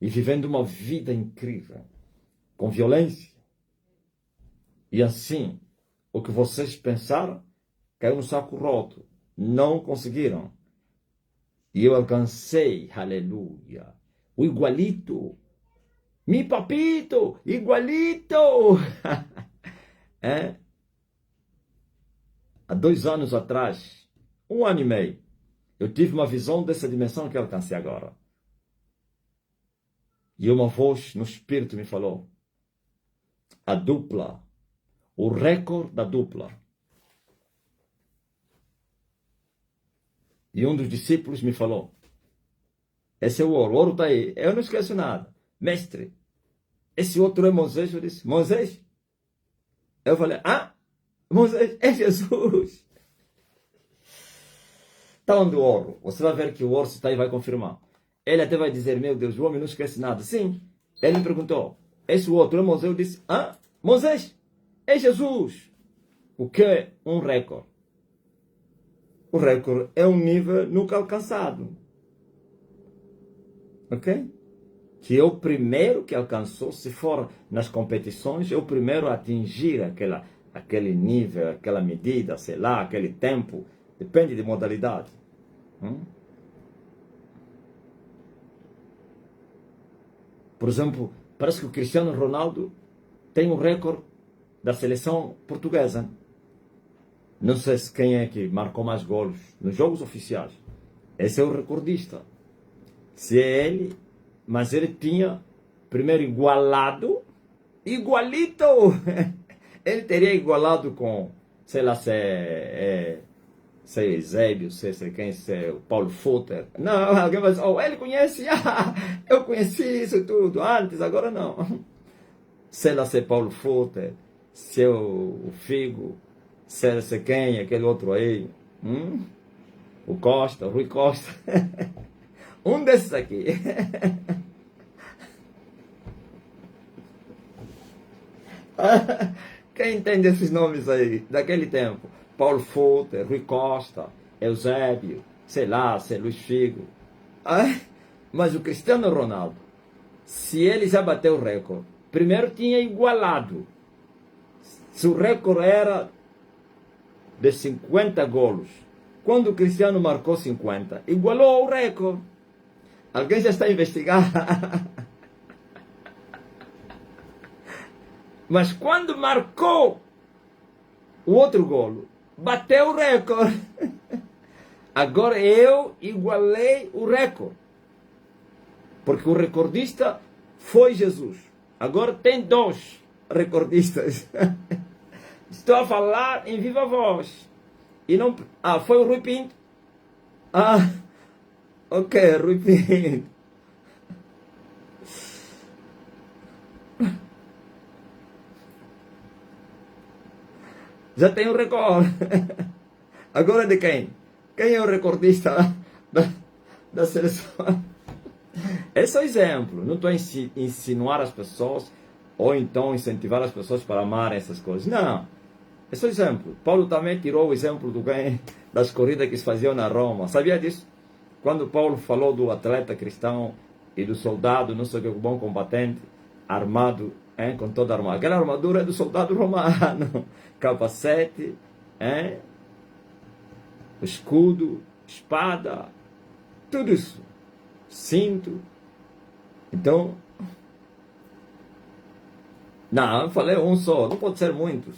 e vivendo uma vida incrível, com violência. E assim, o que vocês pensaram caiu no saco roto. Não conseguiram. E eu alcancei, aleluia, o igualito. Mi papito, igualito. É? Há 2 anos atrás, 1 ano e meio, eu tive uma visão dessa dimensão que eu alcancei agora. E uma voz no espírito me falou: a dupla, o recorde da dupla. E um dos discípulos me falou: esse é o ouro está aí. Eu não esqueço nada. Mestre, esse outro é Moisés? Eu disse: Moisés? Eu falei: Moisés é Jesus. Está onde o ouro? Você vai ver que o ouro está e vai confirmar. Ele até vai dizer, meu Deus, o homem não esquece nada. Sim, ele me perguntou, esse outro é Moisés? Eu disse, Moisés, é Jesus. O que é um recorde? O recorde é um nível nunca alcançado. Ok? Que é o primeiro que alcançou, se for nas competições, é o primeiro a atingir aquele nível, aquela medida, sei lá, aquele tempo. Depende de modalidade. Por exemplo, parece que o Cristiano Ronaldo tem um recorde da seleção portuguesa. Não sei se quem é que marcou mais golos nos jogos oficiais. Esse é o recordista. Se é ele, mas ele tinha primeiro igualado, igualito. Ele teria igualado com, sei lá, se é Eusébio, se é quem, se é o Paulo Futter. Não, alguém vai dizer, ele conhece, eu conheci isso tudo antes, agora não. Sei lá, se é Paulo Futter, se é o Figo, se é quem, aquele outro aí, o Costa, o Rui Costa. Um desses aqui. Quem entende esses nomes aí, daquele tempo? Paulo Futter, Rui Costa, Eusébio, sei lá, se é Luiz Figo. Mas o Cristiano Ronaldo, se ele já bateu o recorde, primeiro tinha igualado. Se o recorde era de 50 golos, quando o Cristiano marcou 50, igualou o recorde. Alguém já está a investigar? Mas quando marcou o outro golo, bateu o recorde. Agora eu igualei o recorde. Porque o recordista foi Jesus. Agora tem dois recordistas. Estou a falar em viva voz. E não... foi o Rui Pinto? Ok, Rui Pinto. Já tem o recorde. Agora de quem? Quem é o recordista da seleção? É só exemplo. Não estou a insinuar as pessoas ou então incentivar as pessoas para amarem essas coisas. Não. É só exemplo. Paulo também tirou o exemplo das corridas que se faziam na Roma. Sabia disso? Quando Paulo falou do atleta cristão e do soldado, não sei o que, o bom combatente, armado, com toda a armadura. Aquela armadura é do soldado romano. Capacete, escudo, espada, tudo isso. Cinto. Então, não, eu falei um só, não pode ser muitos.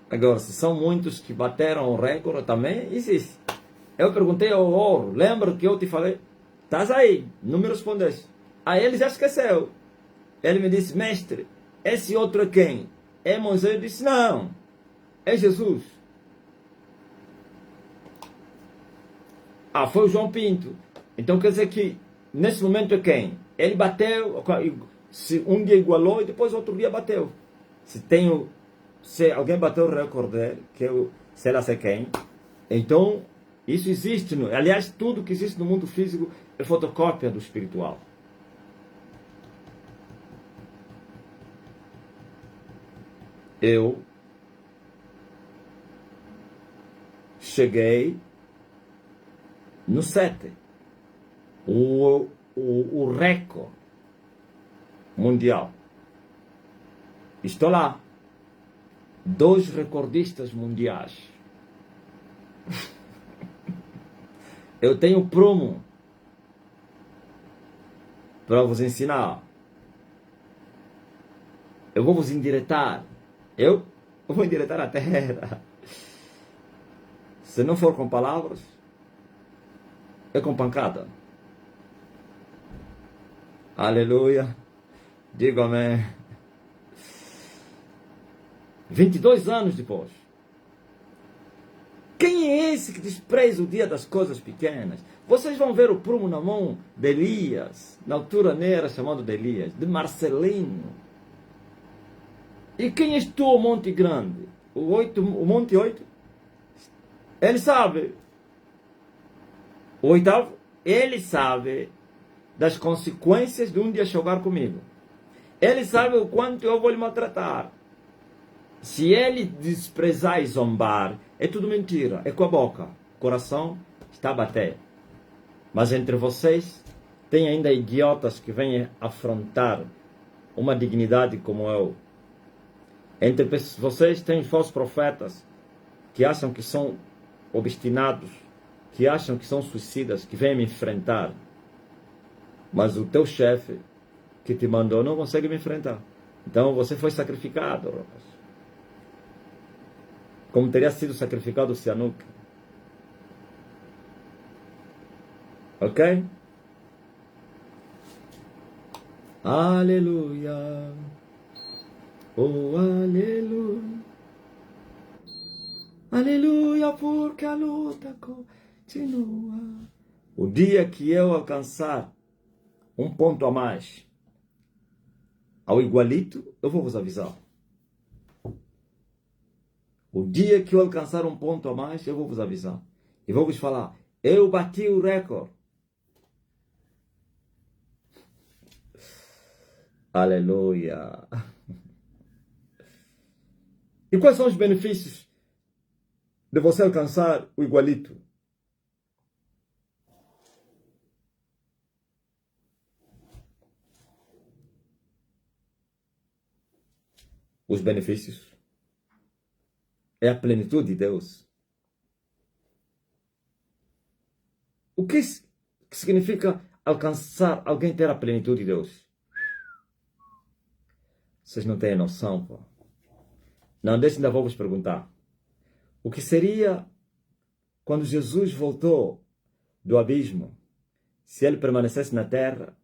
Agora, se são muitos que bateram o recorde, também existe. Eu perguntei ao ouro, lembra que eu te falei? Estás aí, não me respondeste. Aí ele já esqueceu. Ele me disse, mestre, esse outro é quem? É Moisés? Eu disse, não, é Jesus. Foi o João Pinto. Então quer dizer que, nesse momento é quem? Ele bateu, se um dia igualou e depois outro dia bateu. Se alguém bateu o recorde dele, que eu sei lá sei quem, então isso existe. Aliás, tudo que existe no mundo físico é fotocópia do espiritual. Eu cheguei no 7. O recorde mundial. Estou lá. 2 recordistas mundiais. Eu tenho prumo para vos ensinar. Eu vou vos endireitar. Eu vou endireitar a terra. Se não for com palavras, é com pancada. Aleluia. Digo amém. 22 anos depois. Quem é esse que despreza o dia das coisas pequenas? Vocês vão ver o prumo na mão de Elias. Na altura nem era chamado de Elias, de Marcelino. E quem és tu, o Monte Grande? O Monte 8? Ele sabe. O oitavo, ele sabe das consequências de um dia jogar comigo. Ele sabe o quanto eu vou lhe maltratar. Se ele desprezar e zombar, é tudo mentira, é com a boca. O coração está a bater. Mas entre vocês, tem ainda idiotas que vêm afrontar uma dignidade como eu. Entre vocês tem falsos profetas que acham que são obstinados, que acham que são suicidas, que vêm me enfrentar. Mas o teu chefe que te mandou não consegue me enfrentar. Então você foi sacrificado, rapaz. Como teria sido sacrificado o Sihanouk. Ok? Aleluia. Oh, aleluia. Aleluia, porque a luta continua. O dia que eu alcançar um ponto a mais ao igualito, eu vou vos avisar. O dia que eu alcançar um ponto a mais, eu vou vos avisar. E vou vos falar, eu bati o recorde. Aleluia. E quais são os benefícios de você alcançar o igualito? Os benefícios é a plenitude de Deus. O que significa alcançar, alguém ter a plenitude de Deus? Vocês não têm noção, pô. Não, deixa, ainda vou vos perguntar. O que seria quando Jesus voltou do abismo, se ele permanecesse na terra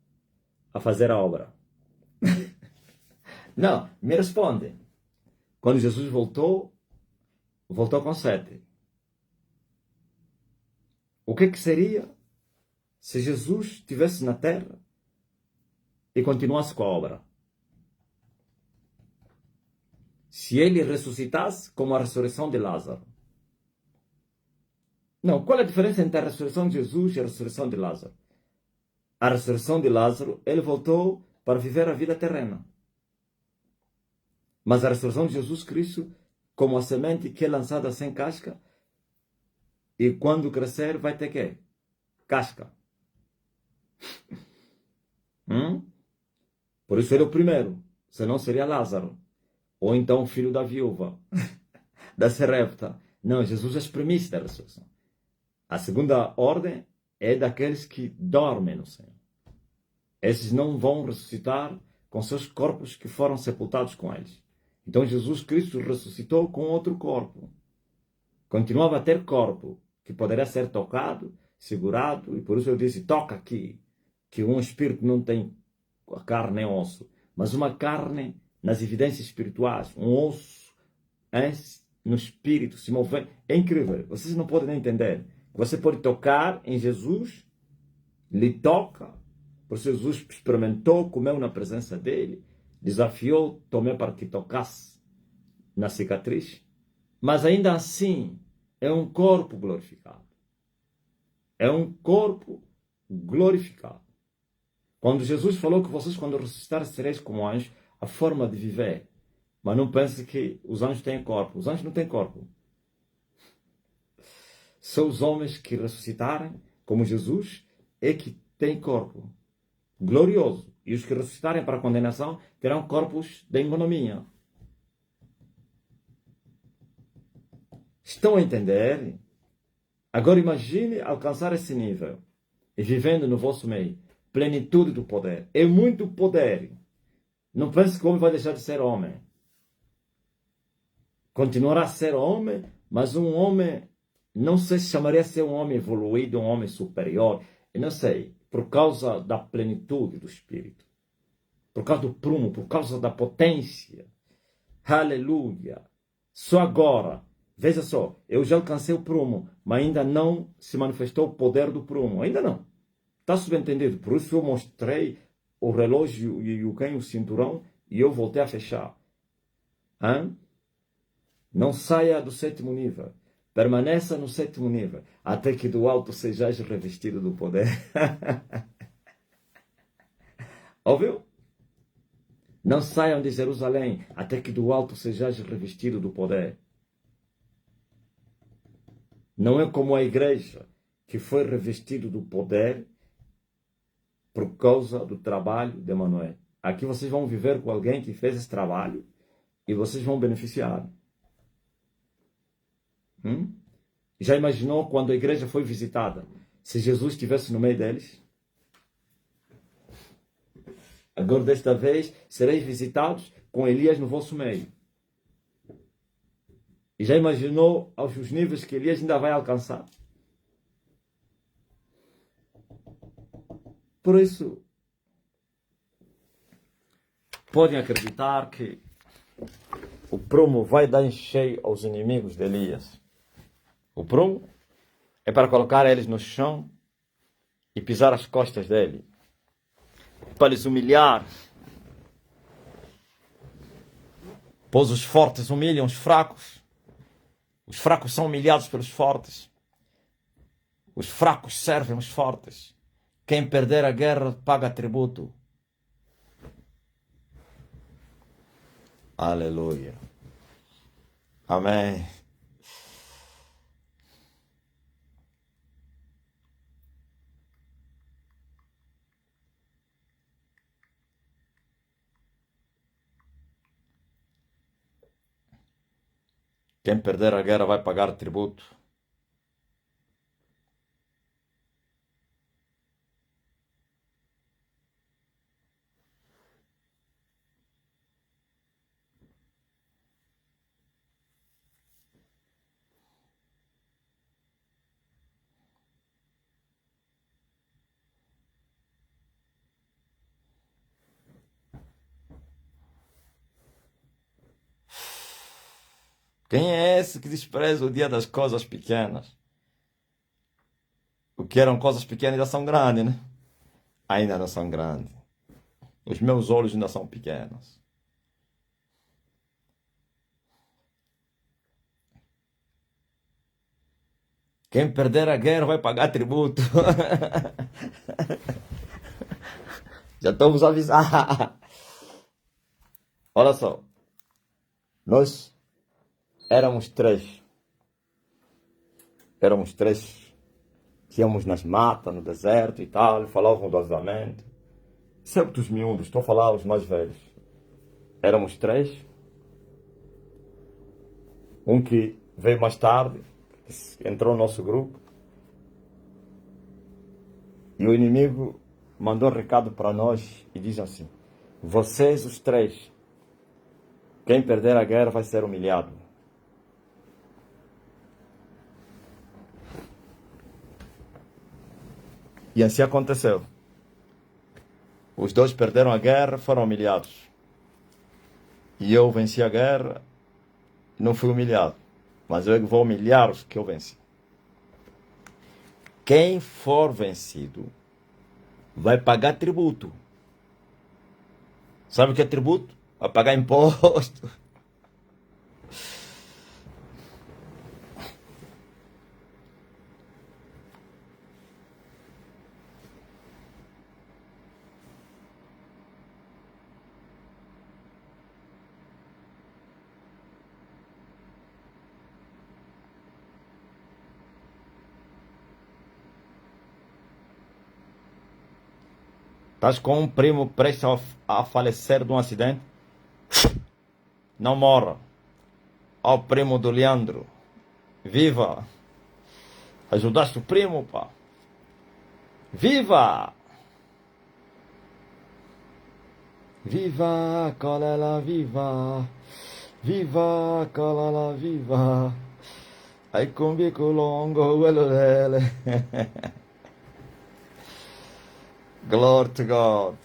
a fazer a obra? Não, me responde. Quando Jesus voltou, voltou com 7. O que seria se Jesus estivesse na terra e continuasse com a obra? Se ele ressuscitasse como a ressurreição de Lázaro. Não, qual é a diferença entre a ressurreição de Jesus e a ressurreição de Lázaro? A ressurreição de Lázaro, ele voltou para viver a vida terrena. Mas a ressurreição de Jesus Cristo, como a semente que é lançada sem casca, e quando crescer vai ter quê? Casca. Por isso ele é o primeiro, senão seria Lázaro. Ou então o filho da viúva, da Serepta. Não, Jesus é as primícias da ressurreição. A segunda ordem é daqueles que dormem no Senhor. Esses não vão ressuscitar com seus corpos que foram sepultados com eles. Então Jesus Cristo ressuscitou com outro corpo. Continuava a ter corpo, que poderia ser tocado, segurado, e por isso eu disse, toca aqui, que um espírito não tem a carne nem osso, mas uma carne nas evidências espirituais, um osso no espírito se mover. É incrível, vocês não podem entender. Você pode tocar em Jesus, lhe toca, porque Jesus experimentou, comeu na presença dele, desafiou Tomé para que tocasse na cicatriz, mas ainda assim é um corpo glorificado. É um corpo glorificado. Quando Jesus falou que vocês, quando ressuscitarem, sereis como anjos, a forma de viver. Mas não pense que os anjos têm corpo. Os anjos não têm corpo. São os homens que ressuscitarem, como Jesus, é que têm corpo glorioso. E os que ressuscitarem para a condenação terão corpos de economia. Estão a entender? Agora imagine alcançar esse nível e vivendo no vosso meio. Plenitude do poder. É muito poder. Não pense que o homem vai deixar de ser homem. Continuará a ser homem, mas um homem, não sei se chamaria ser um homem evoluído, um homem superior. Eu não sei, por causa da plenitude do Espírito. Por causa do prumo, por causa da potência. Aleluia. Só agora, veja só, eu já alcancei o prumo, mas ainda não se manifestou o poder do prumo. Ainda não. Está subentendido? Por isso eu mostrei o relógio e o cinturão e eu voltei a fechar. Não saia do 7º nível. Permaneça no sétimo nível, até que do alto sejais revestido do poder. Ouviu? Não saiam de Jerusalém, até que do alto sejais revestido do poder. Não é como a igreja, que foi revestido do poder por causa do trabalho de Emanuel. Aqui vocês vão viver com alguém que fez esse trabalho e vocês vão beneficiar. Já imaginou quando a igreja foi visitada? Se Jesus estivesse no meio deles? Agora, desta vez, sereis visitados com Elias no vosso meio. E já imaginou aos níveis que Elias ainda vai alcançar? Por isso, podem acreditar que o prumo vai dar em cheio aos inimigos de Elias. O prumo é para colocar eles no chão e pisar as costas dele, para lhes humilhar. Pois os fortes humilham os fracos são humilhados pelos fortes, os fracos servem os fortes. Quem perder a guerra paga tributo. Aleluia. Amém. Quem perder a guerra vai pagar tributo. Quem é esse que despreza o dia das coisas pequenas? O que eram coisas pequenas já são grandes, né? Ainda não são grandes. Os meus olhos ainda são pequenos. Quem perder a guerra vai pagar tributo. Já estamos avisando. Olha só. Nós éramos três. Que íamos nas matas, no deserto e tal, falavam do avivamento. Sempre os miúdos, estou a falar os mais velhos. Éramos três. Um que veio mais tarde, entrou no nosso grupo. E o inimigo mandou recado para nós e diz assim: vocês os três, quem perder a guerra vai ser humilhado. E assim aconteceu. Os dois perderam a guerra, foram humilhados. E eu venci a guerra, não fui humilhado. Mas eu vou humilhar os que eu venci. Quem for vencido vai pagar tributo. Sabe o que é tributo? Vai pagar imposto. Estás com um primo prestes a falecer de um acidente? Não morra. Ó, o primo do Leandro. Viva! Ajudaste o primo, pá. Viva! Viva, colela, viva! Viva, colela, viva! Ai com bico longo, quello dele. Glory to God.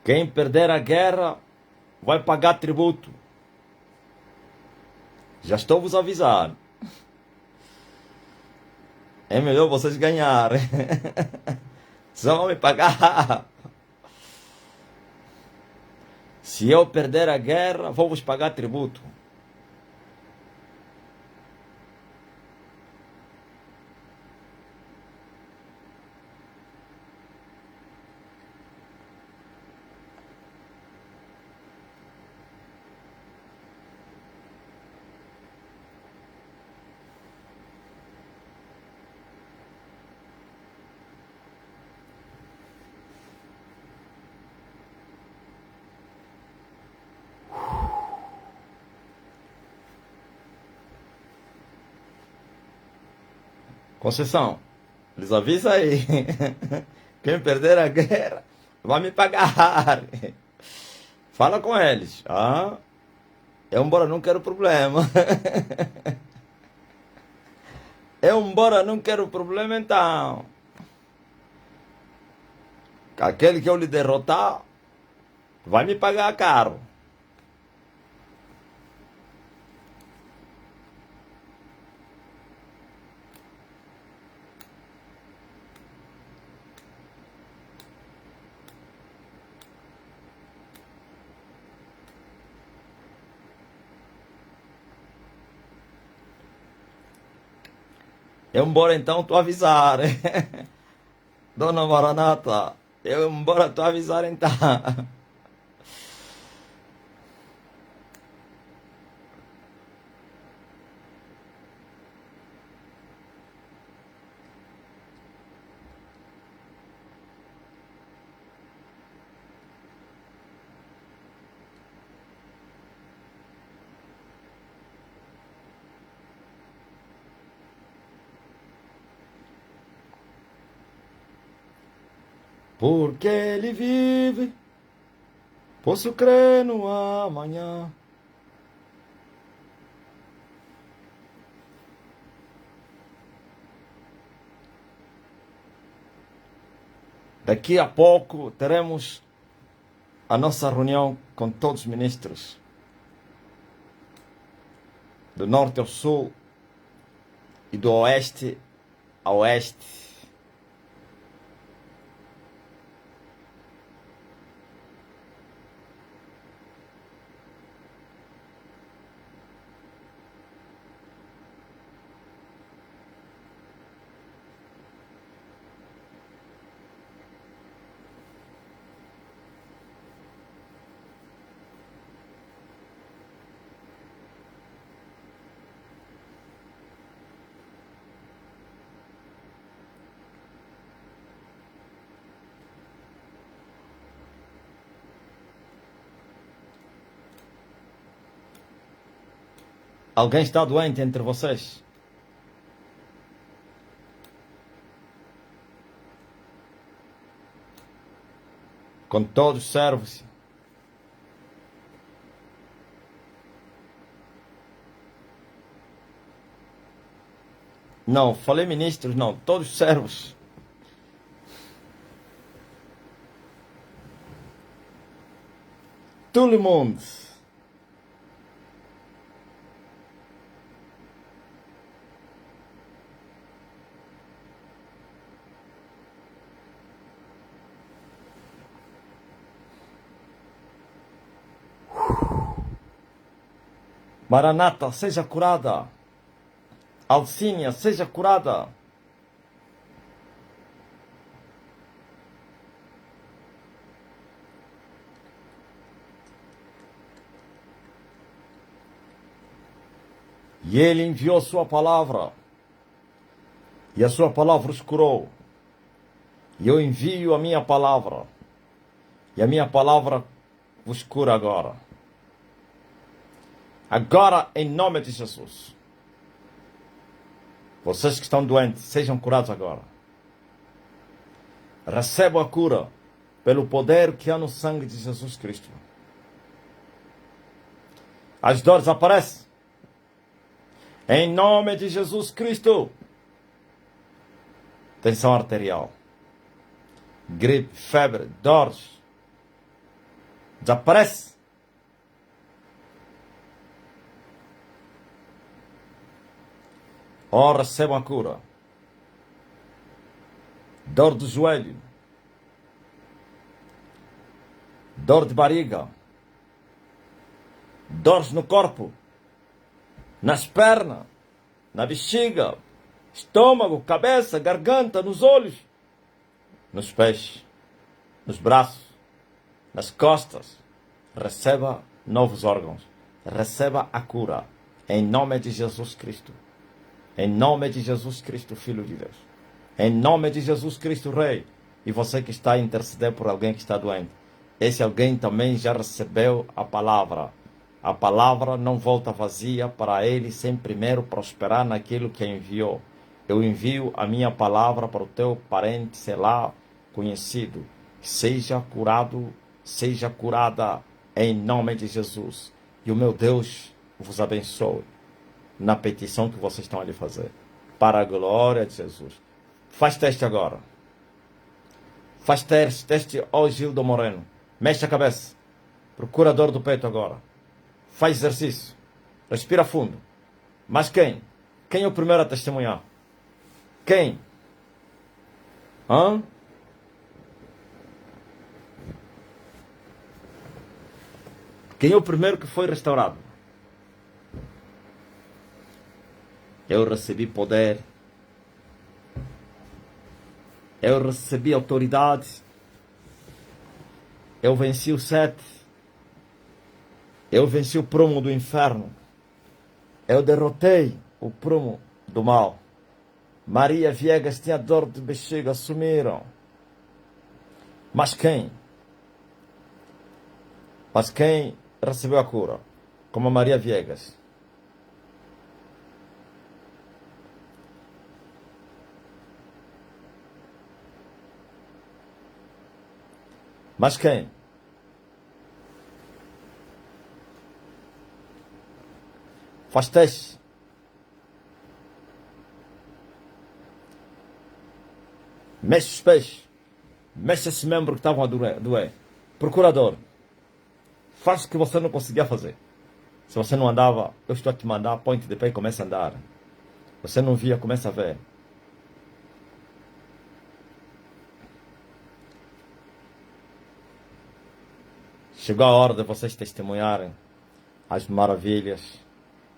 Quem perder a guerra vai pagar tributo. Já estou vos avisando. É melhor vocês ganharem. Só vão me pagar. Se eu perder a guerra, vou vos pagar tributo. Conceição, eles avisam aí. Quem perder a guerra vai me pagar. Fala com eles. Ah, eu embora não quero problema. Eu embora não quero problema então. Aquele que eu lhe derrotar vai me pagar caro. Eu embora então tu avisar. Dona Maranata, eu embora tu avisar então. Porque ele vive, posso crer no amanhã. Daqui a pouco teremos a nossa reunião com todos os ministros, do norte ao sul e do oeste a oeste. Alguém está doente entre vocês? Com todos os servos. Não, falei ministros, não, todos os servos. Tout le monde. Maranata, seja curada. Alcínia, seja curada. E ele enviou sua palavra. E a sua palavra os curou. E eu envio a minha palavra. E a minha palavra vos cura agora. Agora, em nome de Jesus. Vocês que estão doentes, sejam curados agora. Recebam a cura pelo poder que há no sangue de Jesus Cristo. As dores aparecem. Em nome de Jesus Cristo. Tensão arterial. Gripe, febre, dores. Desaparece. Oh, recebam a cura. Dor do joelho. Dor de barriga. Dores no corpo. Nas pernas. Na bexiga. Estômago, cabeça, garganta, nos olhos. Nos pés. Nos braços. Nas costas. Receba novos órgãos. Receba a cura. Em nome de Jesus Cristo. Em nome de Jesus Cristo, Filho de Deus. Em nome de Jesus Cristo, Rei. E você que está a interceder por alguém que está doente. Esse alguém também já recebeu a palavra. A palavra não volta vazia para ele sem primeiro prosperar naquilo que enviou. Eu envio a minha palavra para o teu parente, sei lá, conhecido. Seja curado, seja curada em nome de Jesus. E o meu Deus vos abençoe na petição que vocês estão ali fazer. Para a glória de Jesus. Faz teste agora. Faz teste, ó Gildo Moreno. Mexe a cabeça. Procura a dor do peito agora. Faz exercício. Respira fundo. Mas quem? Quem é o primeiro a testemunhar? Quem? Hã? Quem é o primeiro que foi restaurado? Eu recebi poder. Eu recebi autoridade. Eu venci o 7. Eu venci o prumo do inferno. Eu derrotei o prumo do mal. Maria Viegas tinha dor de bexiga, sumiram. Mas quem? Mas quem recebeu a cura? Como a Maria Viegas. Mas quem? Faz teste. Mexe os pés. Mexe esse membro que estavam a doer. Procurador. Faz o que você não conseguia fazer. Se você não andava, eu estou a te mandar, põe-te de pé e começa a andar. Você não via, começa a ver. Chegou a hora de vocês testemunharem as maravilhas.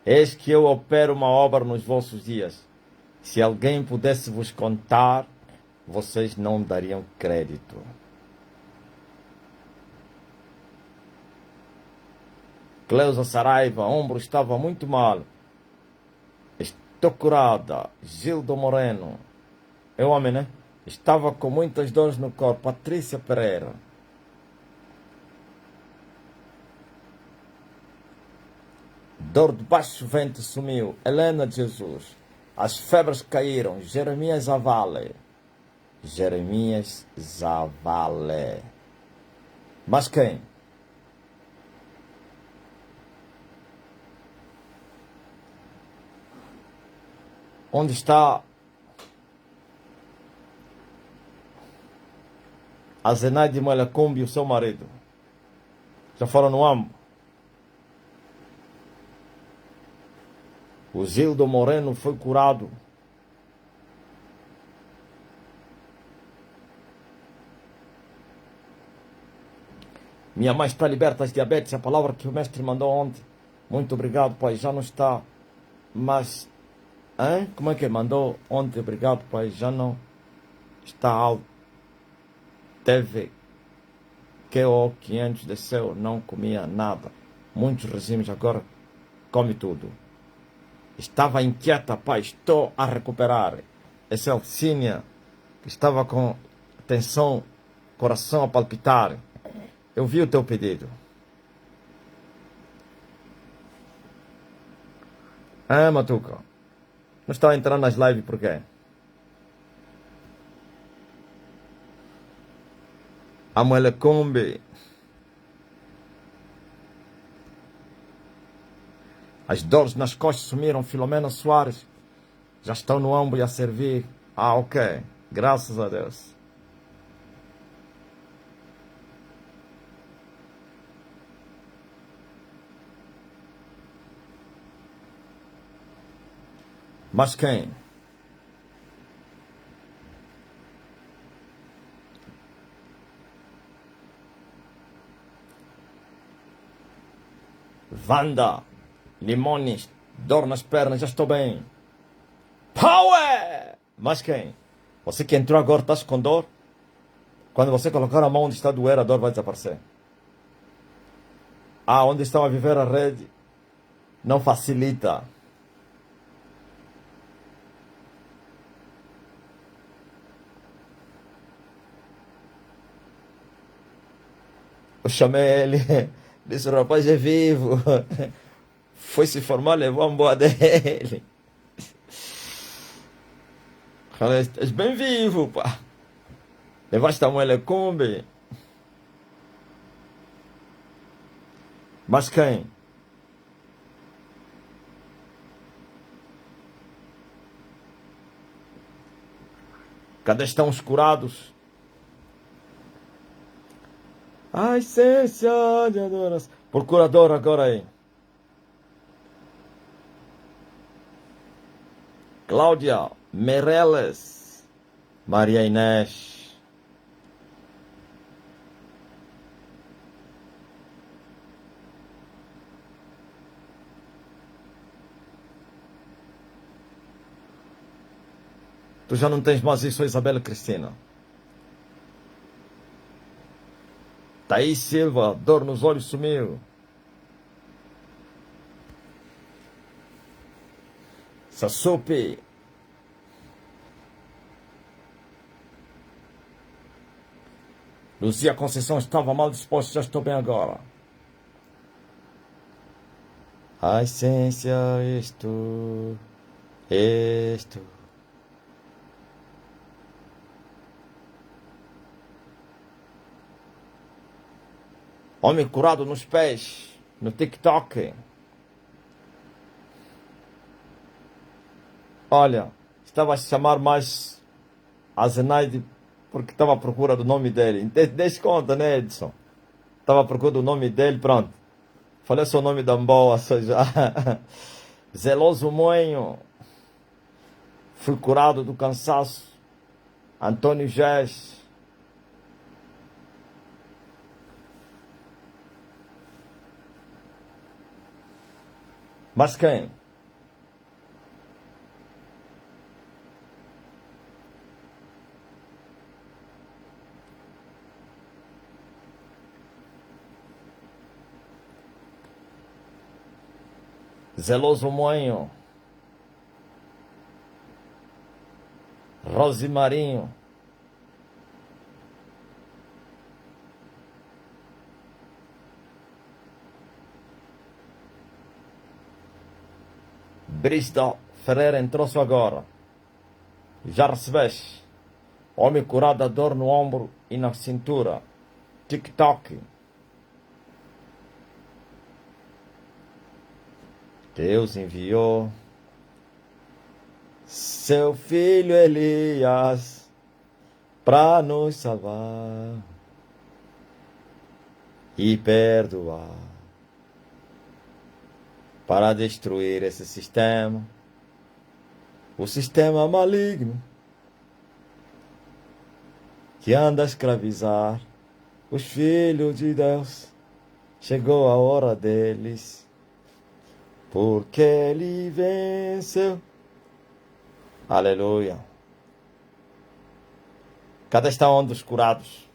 Eis que eu opero uma obra nos vossos dias. Se alguém pudesse vos contar, vocês não dariam crédito. Cleusa Saraiva, ombro estava muito mal. Estou curada. Gildo Moreno. É homem, né? Estava com muitas dores no corpo. Patrícia Pereira. Dor de baixo vento sumiu. Helena de Jesus. As febres caíram. Jeremias Zavale. Jeremias Zavale. Mas quem? Onde está a Zenaide Malacumbi e o seu marido? Já foram no AMBO? O Gildo Moreno foi curado. Minha mãe está liberta de diabetes, a palavra que o mestre mandou ontem. Muito obrigado, pai. Já não está, mas... Hein? Como é que mandou ontem? Obrigado, pai. Já não está alto. Teve QO 500, desceu, não comia nada. Muitos regimes, agora come tudo. Estava inquieta, pai. Estou a recuperar. Essa Alcínia, que estava com tensão, coração a palpitar. Eu vi o teu pedido. Matuca. Não está a entrar nas lives por quê? A Moelecombe. As dores nas costas sumiram. Filomena Soares. Já estão no ombro e a servir. Ok. Graças a Deus. Mas quem? Wanda, Limones, dor nas pernas, já estou bem. Power! Mas quem? Você que entrou agora, está com dor? Quando você colocar a mão onde está a doer, a dor vai desaparecer. Ah, onde estão a viver a rede, não facilita. Eu chamei ele, disse, o rapaz é vivo. Foi se formar, levou a boa dele. Falei, estás bem vivo, pá. Levaste a moelecumbe. Mas quem? Cadê estão os curados? A essência de adoração. Procurador agora aí. Cláudia Meirelles. Maria Inês. Tu já não tens mais isso, Isabela Cristina. Thaís Silva, dor nos olhos sumiu. Sassupi. Luzia Conceição estava mal disposta, já estou bem agora. A essência, isto. Homem curado nos pés, no TikTok. Olha, estava a chamar mais a Zenaide porque estava à procura do nome dele. Desse conta, né, Edson? Estava à procura do nome dele, pronto. Falei seu nome da boa, já. Zeloso Moenho. Fui curado do cansaço. Antônio Gés. Mas quem? Zeloso Moenho. Rosimarinho. Brista Ferreira entrou-se agora. Já recebeste. Homem curado da dor no ombro e na cintura. TikTok. Deus enviou seu filho Elias para nos salvar e perdoar, para destruir esse sistema, o sistema maligno que anda a escravizar os filhos de Deus. Chegou a hora deles, porque ele venceu. Aleluia. Cadê estão os curados?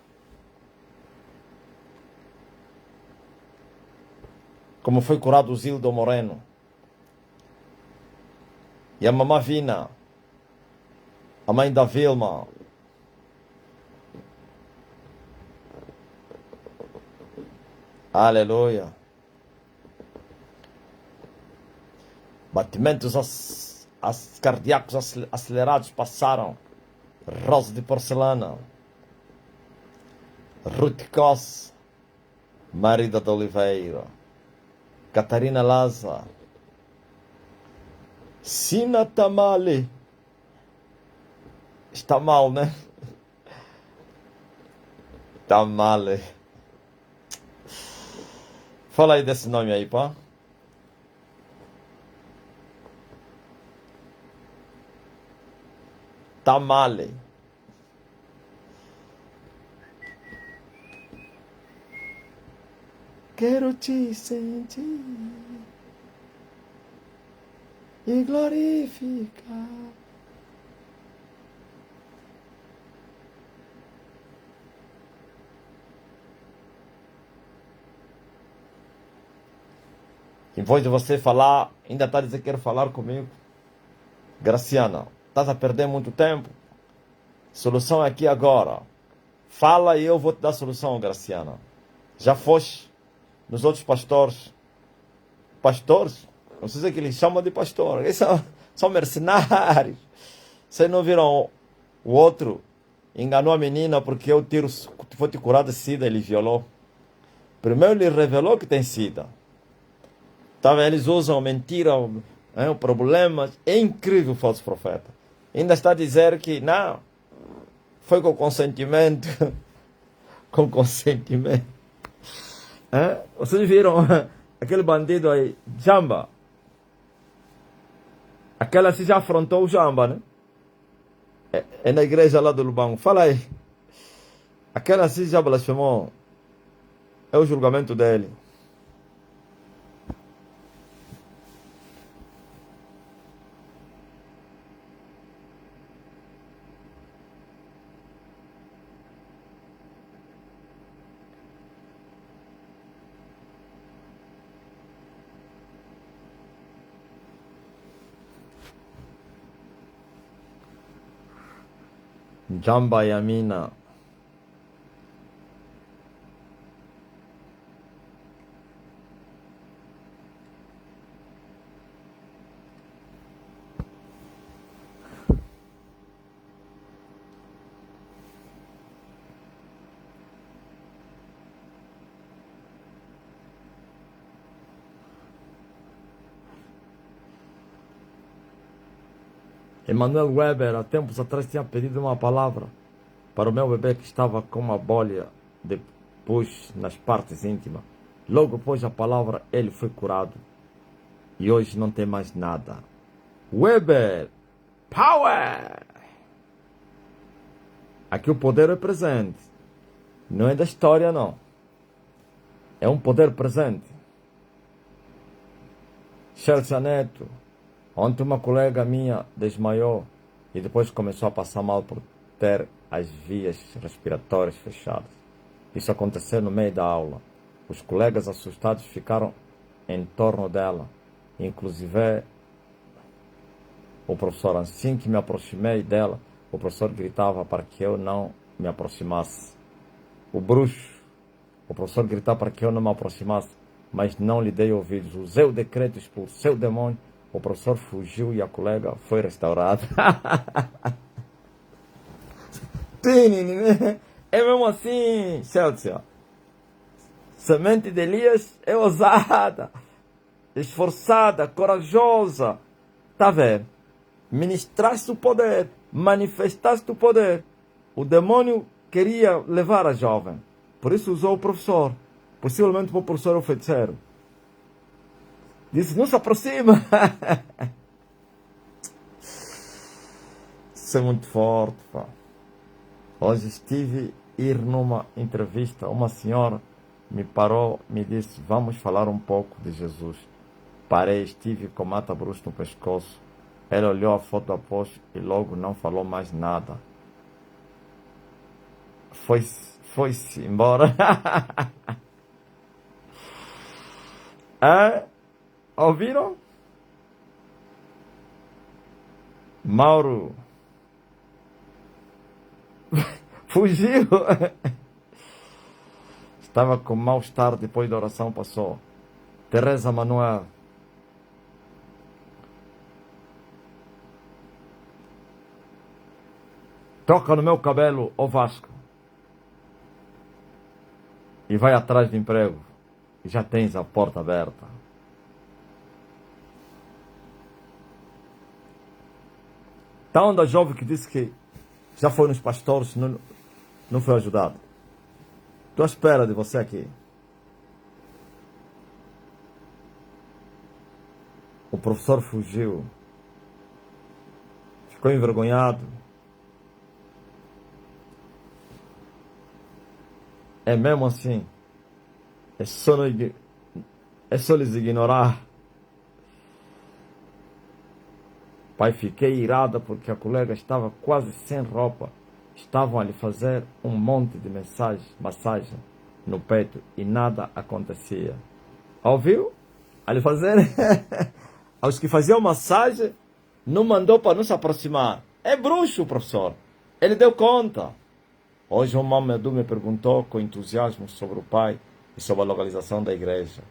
Como foi curado o Zildo Moreno. E a mamã Vina, a mãe da Vilma. Aleluia. Batimentos cardíacos acelerados passaram. Rosa de porcelana. Ruth Coss, Marida de Oliveira. Catarina Laza. Sina Tamale. Está mal, né? Tamale. Fala aí desse nome aí, pá. Tá male. Quero te sentir e glorificar. Em vez de você falar, ainda está a dizer que quer falar comigo. Graciana, estás a perder muito tempo. Solução é aqui agora. Fala e eu vou te dar a solução, Graciana. Já foste nos outros pastores. Pastores? Não sei se que eles chamam de pastor. Eles são mercenários. Vocês não viram o outro? Enganou a menina porque o tiro foi te curar de sida, ele violou. Primeiro ele revelou que tem sida. Tá vendo? Eles usam mentira, problemas. É incrível o falso profeta. Ainda está a dizer que não, foi com consentimento. Com consentimento. Vocês viram aquele bandido aí, Jamba? Aquela se já afrontou o Jamba, né? É na igreja lá do Lubango. Fala aí. Aquela se já blasfemou. É o julgamento dele. Jamba e a mina. Emanuel Weber, há tempos atrás, tinha pedido uma palavra para o meu bebê que estava com uma bolha depois nas partes íntimas. Logo após a palavra, ele foi curado. E hoje não tem mais nada. Weber, power! Aqui o poder é presente. Não é da história, não. É um poder presente. Chelsea Neto. Ontem uma colega minha desmaiou e depois começou a passar mal por ter as vias respiratórias fechadas. Isso aconteceu no meio da aula. Os colegas assustados ficaram em torno dela. Inclusive o professor, assim que me aproximei dela, o professor gritava para que eu não me aproximasse. O bruxo, o professor gritava para que eu não me aproximasse, mas não lhe dei ouvidos. Usei o decreto, expulsei o demônio. O professor fugiu e a colega foi restaurada. É mesmo assim, Celso. Semente de Elias é ousada, esforçada, corajosa. Tá vendo? Ministraste o poder, manifestaste o poder. O demônio queria levar a jovem. Por isso usou o professor. Possivelmente o professor é o feiticeiro. Disse, não se aproxima. Isso é muito forte, pá. Hoje estive a ir numa entrevista. Uma senhora me parou, me disse, vamos falar um pouco de Jesus. Parei, estive com mata bruxa no pescoço. Ela olhou a foto após e logo não falou mais nada. Foi-se embora. Ouviram? Mauro fugiu. Estava com mal-estar depois da oração, passou. Teresa Manuel. Toca no meu cabelo, ô Vasco. E vai atrás de emprego. E já tens a porta aberta. Tá onde a jovem que disse que já foi nos pastores, não foi ajudado. Estou à espera de você aqui. O professor fugiu. Ficou envergonhado. É mesmo assim. É só, é só lhes ignorar. Pai, fiquei irada porque a colega estava quase sem roupa. Estavam a lhe fazer um monte de massagem no peito e nada acontecia. Ouviu? A lhe fazer. Aos que faziam massagem, não mandou para não se aproximar. É bruxo, professor. Ele deu conta. Hoje o Mamadou me perguntou com entusiasmo sobre o pai e sobre a localização da igreja.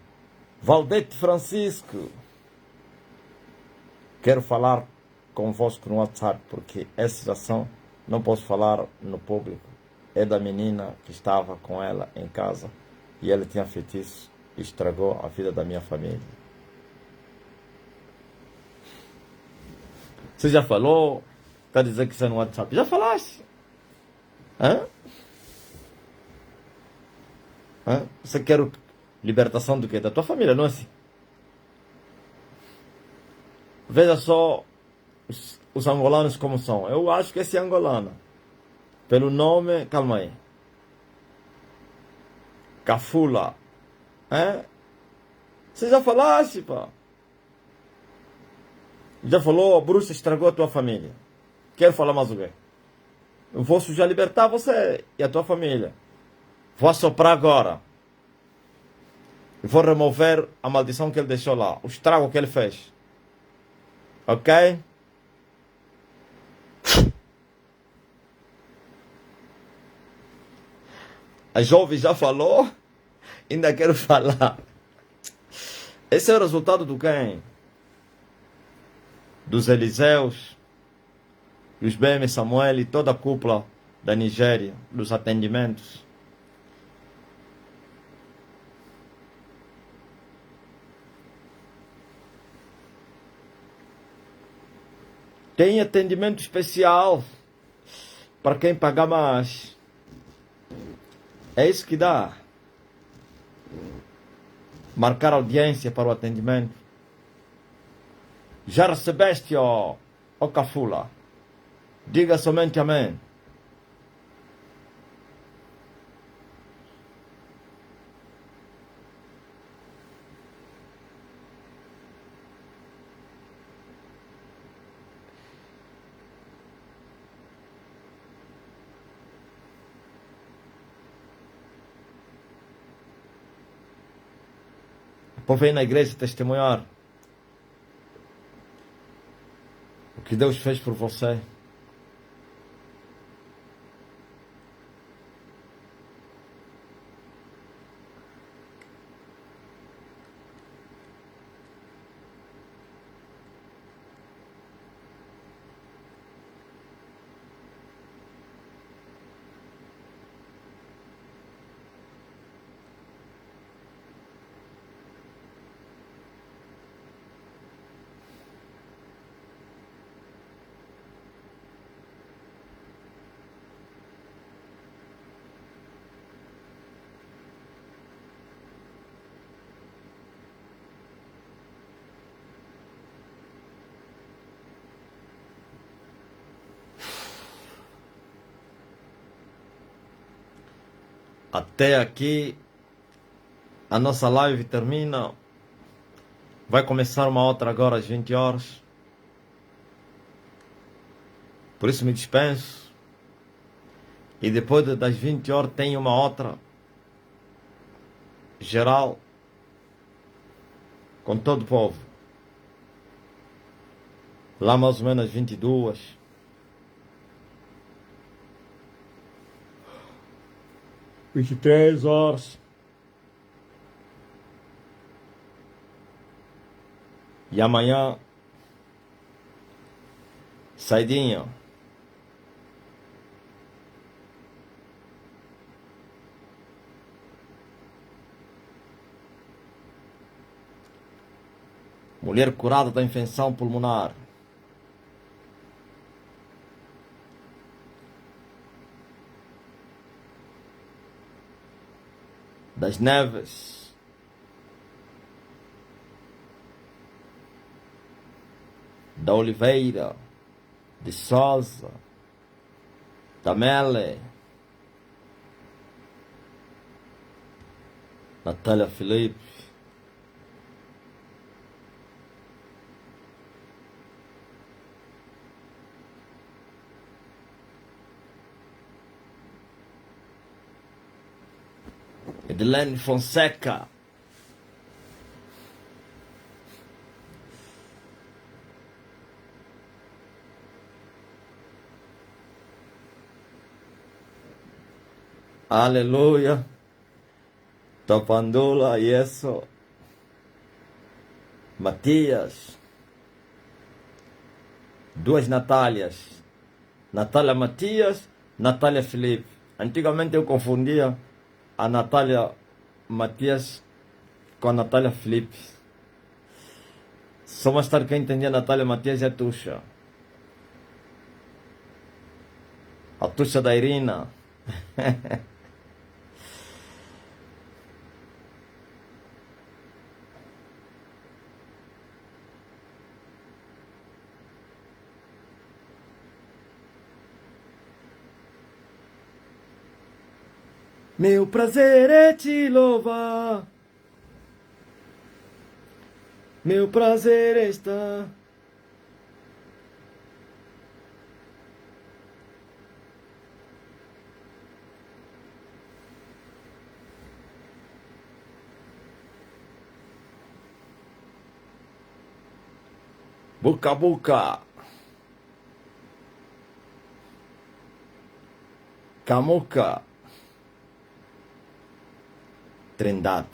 Valdete Francisco, quero falar convosco no WhatsApp, porque essa situação não posso falar no público. É da menina que estava com ela em casa e ela tinha feitiço e estragou a vida da minha família. Você já falou? Está dizendo que isso é no WhatsApp. Já falaste? Hã? Hã? Você quer libertação do quê? Da tua família, não é assim? Veja só os angolanos como são. Eu acho que esse é angolano. Pelo nome, calma aí. Cafula. É? Você já falaste, pá. Já falou, a bruxa estragou a tua família. Quero falar mais o quê? Eu vou já libertar você e a tua família. Vou assoprar agora. E vou remover a maldição que ele deixou lá. O estrago que ele fez. Ok? A jovem já falou. Ainda quero falar. Esse é o resultado do quem? Dos Eliseus, dos BM Samuel e toda a cúpula da Nigéria, dos atendimentos. Tem atendimento especial para quem pagar mais. É isso que dá. Marcar audiência para o atendimento. Já recebeste, ó Cafula? Diga somente amém. O povo vem na igreja testemunhar o que Deus fez por você. Até aqui a nossa live termina. Vai começar uma outra agora às 20 horas. Por isso me dispenso. E depois das 20 horas tem uma outra geral com todo o povo. Lá mais ou menos às 22. 23 horas. E amanhã, saidinha. Mulher curada da infecção pulmonar. Das Neves. Da Oliveira. De Souza. Da Mele. Natália Felipe. Edilene Fonseca. Aleluia. Topandula, isso. Matias. Duas Natálias. Natália Matias, Natália Felipe. Antigamente eu confundia a Natália Matias com a Natália Felipe. Só mais tarde quem entendia a Natália Matias é a Tuxa. A Tuxa da Irina. Meu prazer é te louvar. Meu prazer é estar. Buca Buca. Camuca. Trindade.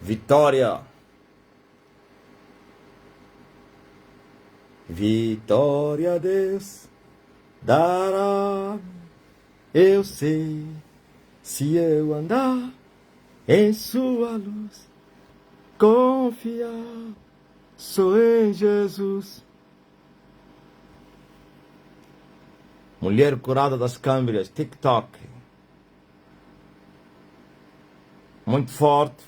Vitória. Vitória a Deus dará. Eu sei, se eu andar em sua luz, confiar sou em Jesus. Mulher curada das câmeras, TikTok. Muito forte.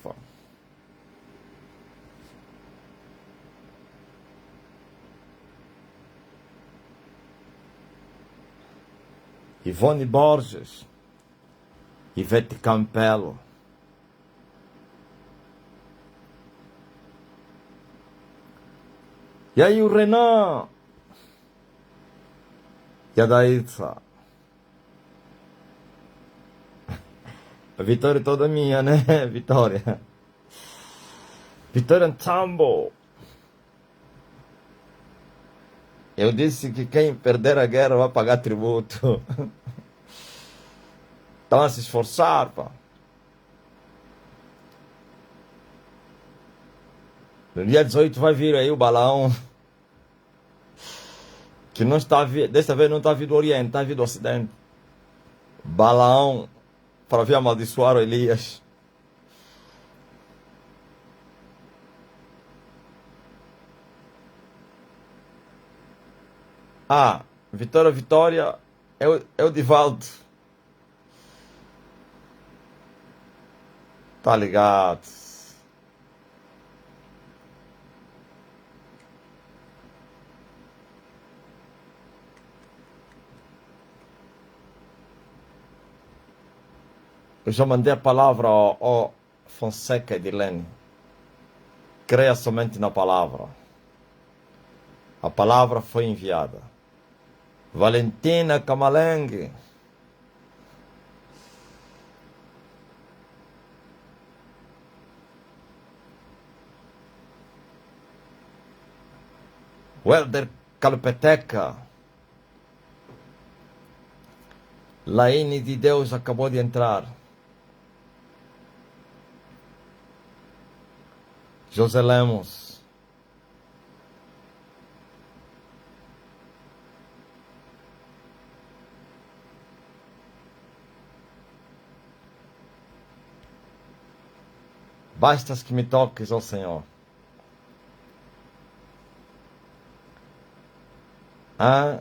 Ivone Borges. Ivete Campelo. E aí o Renan. E a Daísa. A vitória toda minha, né? Vitória. Vitória Tambo. Eu disse que quem perder a guerra vai pagar tributo. Estão a se esforçar, pá. No dia 18 vai vir aí o balão. Que não está vindo, desta vez não está vindo do Oriente, está vindo do Ocidente. Balão para vir amaldiçoar o Elias. Ah, Vitória, Vitória, é o Divaldo. Tá ligado? Eu já mandei a palavra ao Fonseca e Edilene. Creia somente na palavra. A palavra foi enviada. Valentina Kamalengue. Welder Calpeteca. Laine de Deus acabou de entrar. José Lemos. Bastas que me toques, ó Senhor. Ah,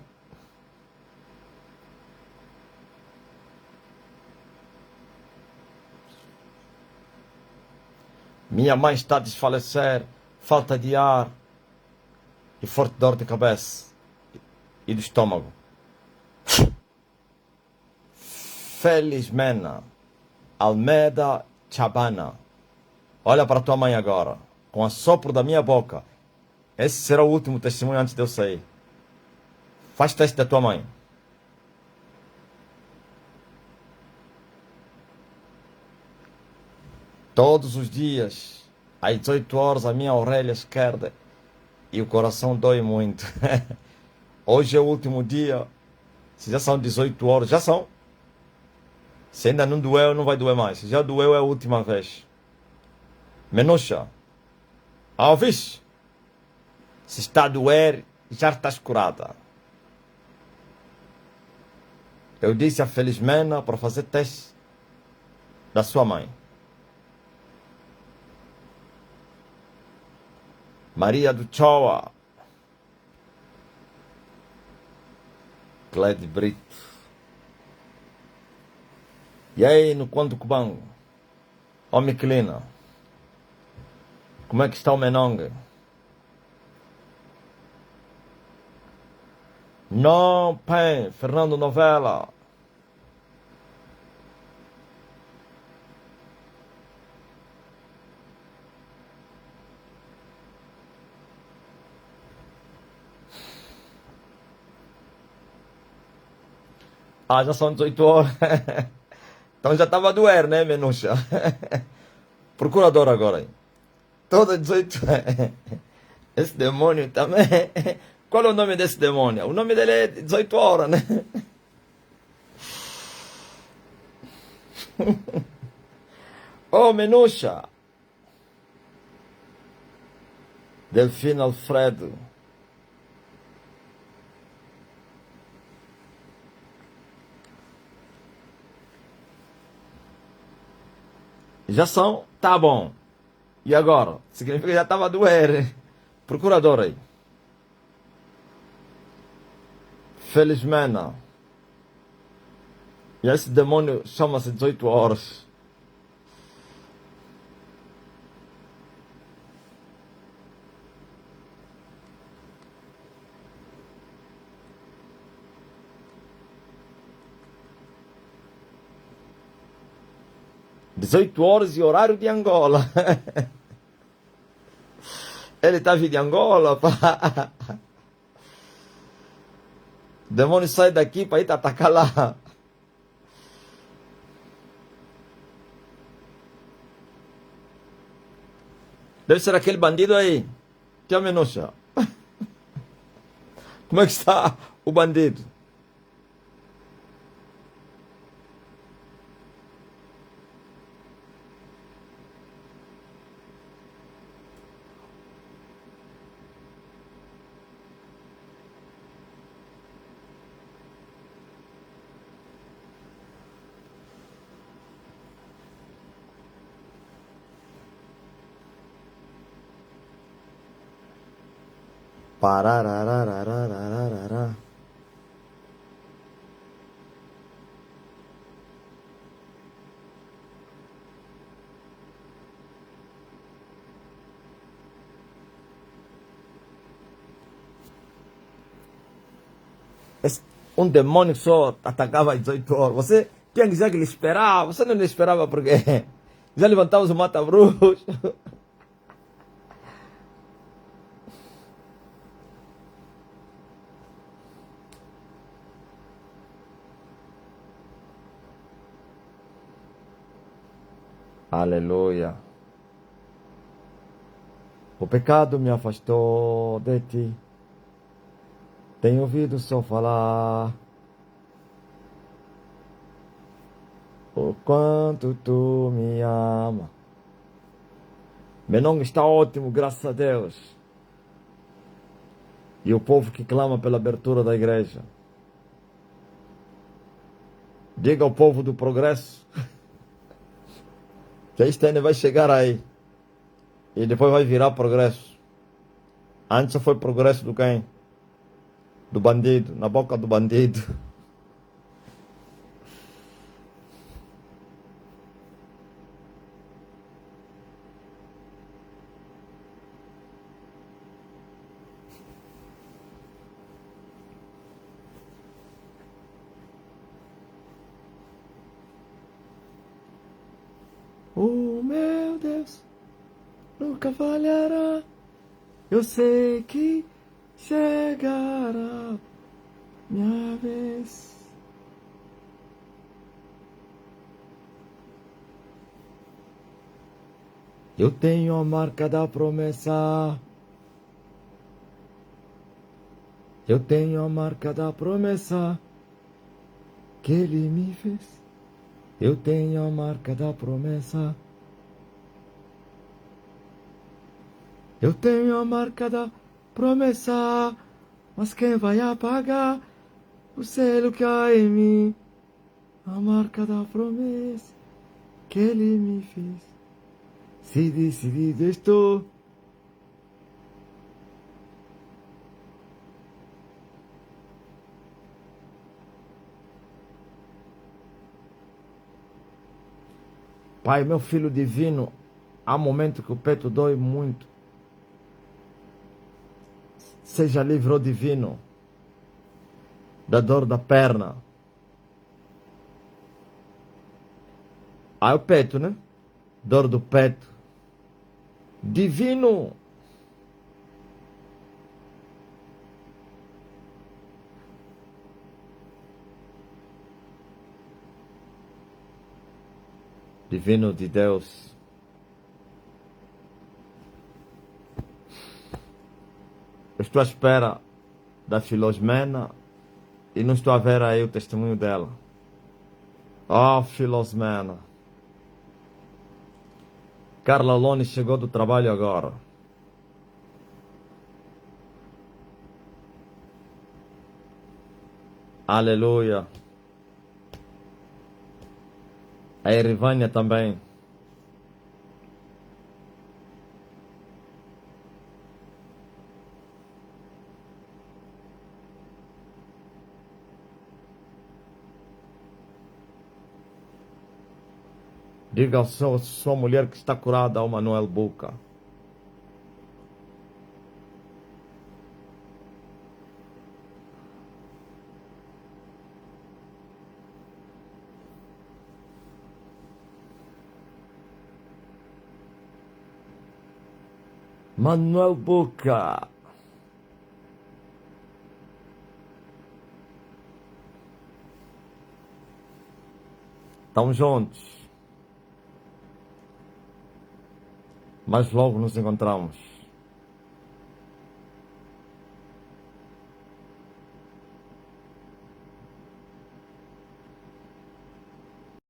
minha mãe está a desfalecer, falta de ar e forte dor de cabeça e do estômago. Felizmena Almeida Chabana. Olha para tua mãe agora, com o sopro da minha boca. Esse será o último testemunho antes de eu sair. Faz teste da tua mãe. Todos os dias, às 18 horas, a minha orelha esquerda e o coração dói muito. Hoje é o último dia. Se já são 18 horas, já são. Se ainda não doeu, não vai doer mais. Se já doeu, é a última vez. Menucha, ouvis? Se está a doer, já estás curada. Eu disse a Felizmena para fazer teste da sua mãe. Maria do Choa. Clede Brito. E aí, no Conto Cubango? Ó, Miquelina. Como é que está o Menongue? Não, pen, Fernando Novela. Ah, já são 18 horas. Então já estava a doer, né, Menucha? Procurador agora, hein? Toda 18 horas. Esse demônio também. Qual é o nome desse demônio? O nome dele é 18 horas, né? Oh, Menucha. Delfino Alfredo. Já são? Tá bom. E agora? Significa que já estava a doer. Procurador aí. Felizmena. E esse demônio chama-se 18 horas. $18 e horário de Angola. Ele está vindo de Angola, pá. O demônio sai daqui para ir te atacar lá. Deve ser aquele bandido aí. Tia Menucha. Como é que está o bandido? Parararararararara. Um demônio só atacava às 18 horas. Você tinha que dizer que ele esperava. Você não lhe esperava porque já levantamos o mata-bruxo. Aleluia. O pecado me afastou de ti. Tenho ouvido só falar. O quanto tu me ama. Menong está ótimo, graças a Deus. E o povo que clama pela abertura da igreja. Diga ao povo do progresso que este ano vai chegar aí. E depois vai virar progresso. Antes só foi progresso do quem? Do bandido, na boca do bandido. nunca falhará. Eu sei que chegará minha vez. Eu tenho a marca da promessa. Eu tenho a marca da promessa que ele me fez. Eu tenho a marca da promessa. Eu tenho a marca da promessa. Mas quem vai apagar o selo que há em mim? A marca da promessa que ele me fez. Se decidido estou. Pai, meu filho divino, há momento que o peito dói muito. Seja livre, ó divino, da dor da perna. Ah, é o peito, né? Dor do peito. Divino. Divino de Deus. Eu estou à espera da Filosmena e não estou a ver aí o testemunho dela. Oh, Filosmena. Carla Lone chegou do trabalho agora. Aleluia. A Erivânia também. Diga ao sua mulher que está curada, ao Manuel Buca. Manuel Buca. Estamos juntos. Mas logo nos encontramos.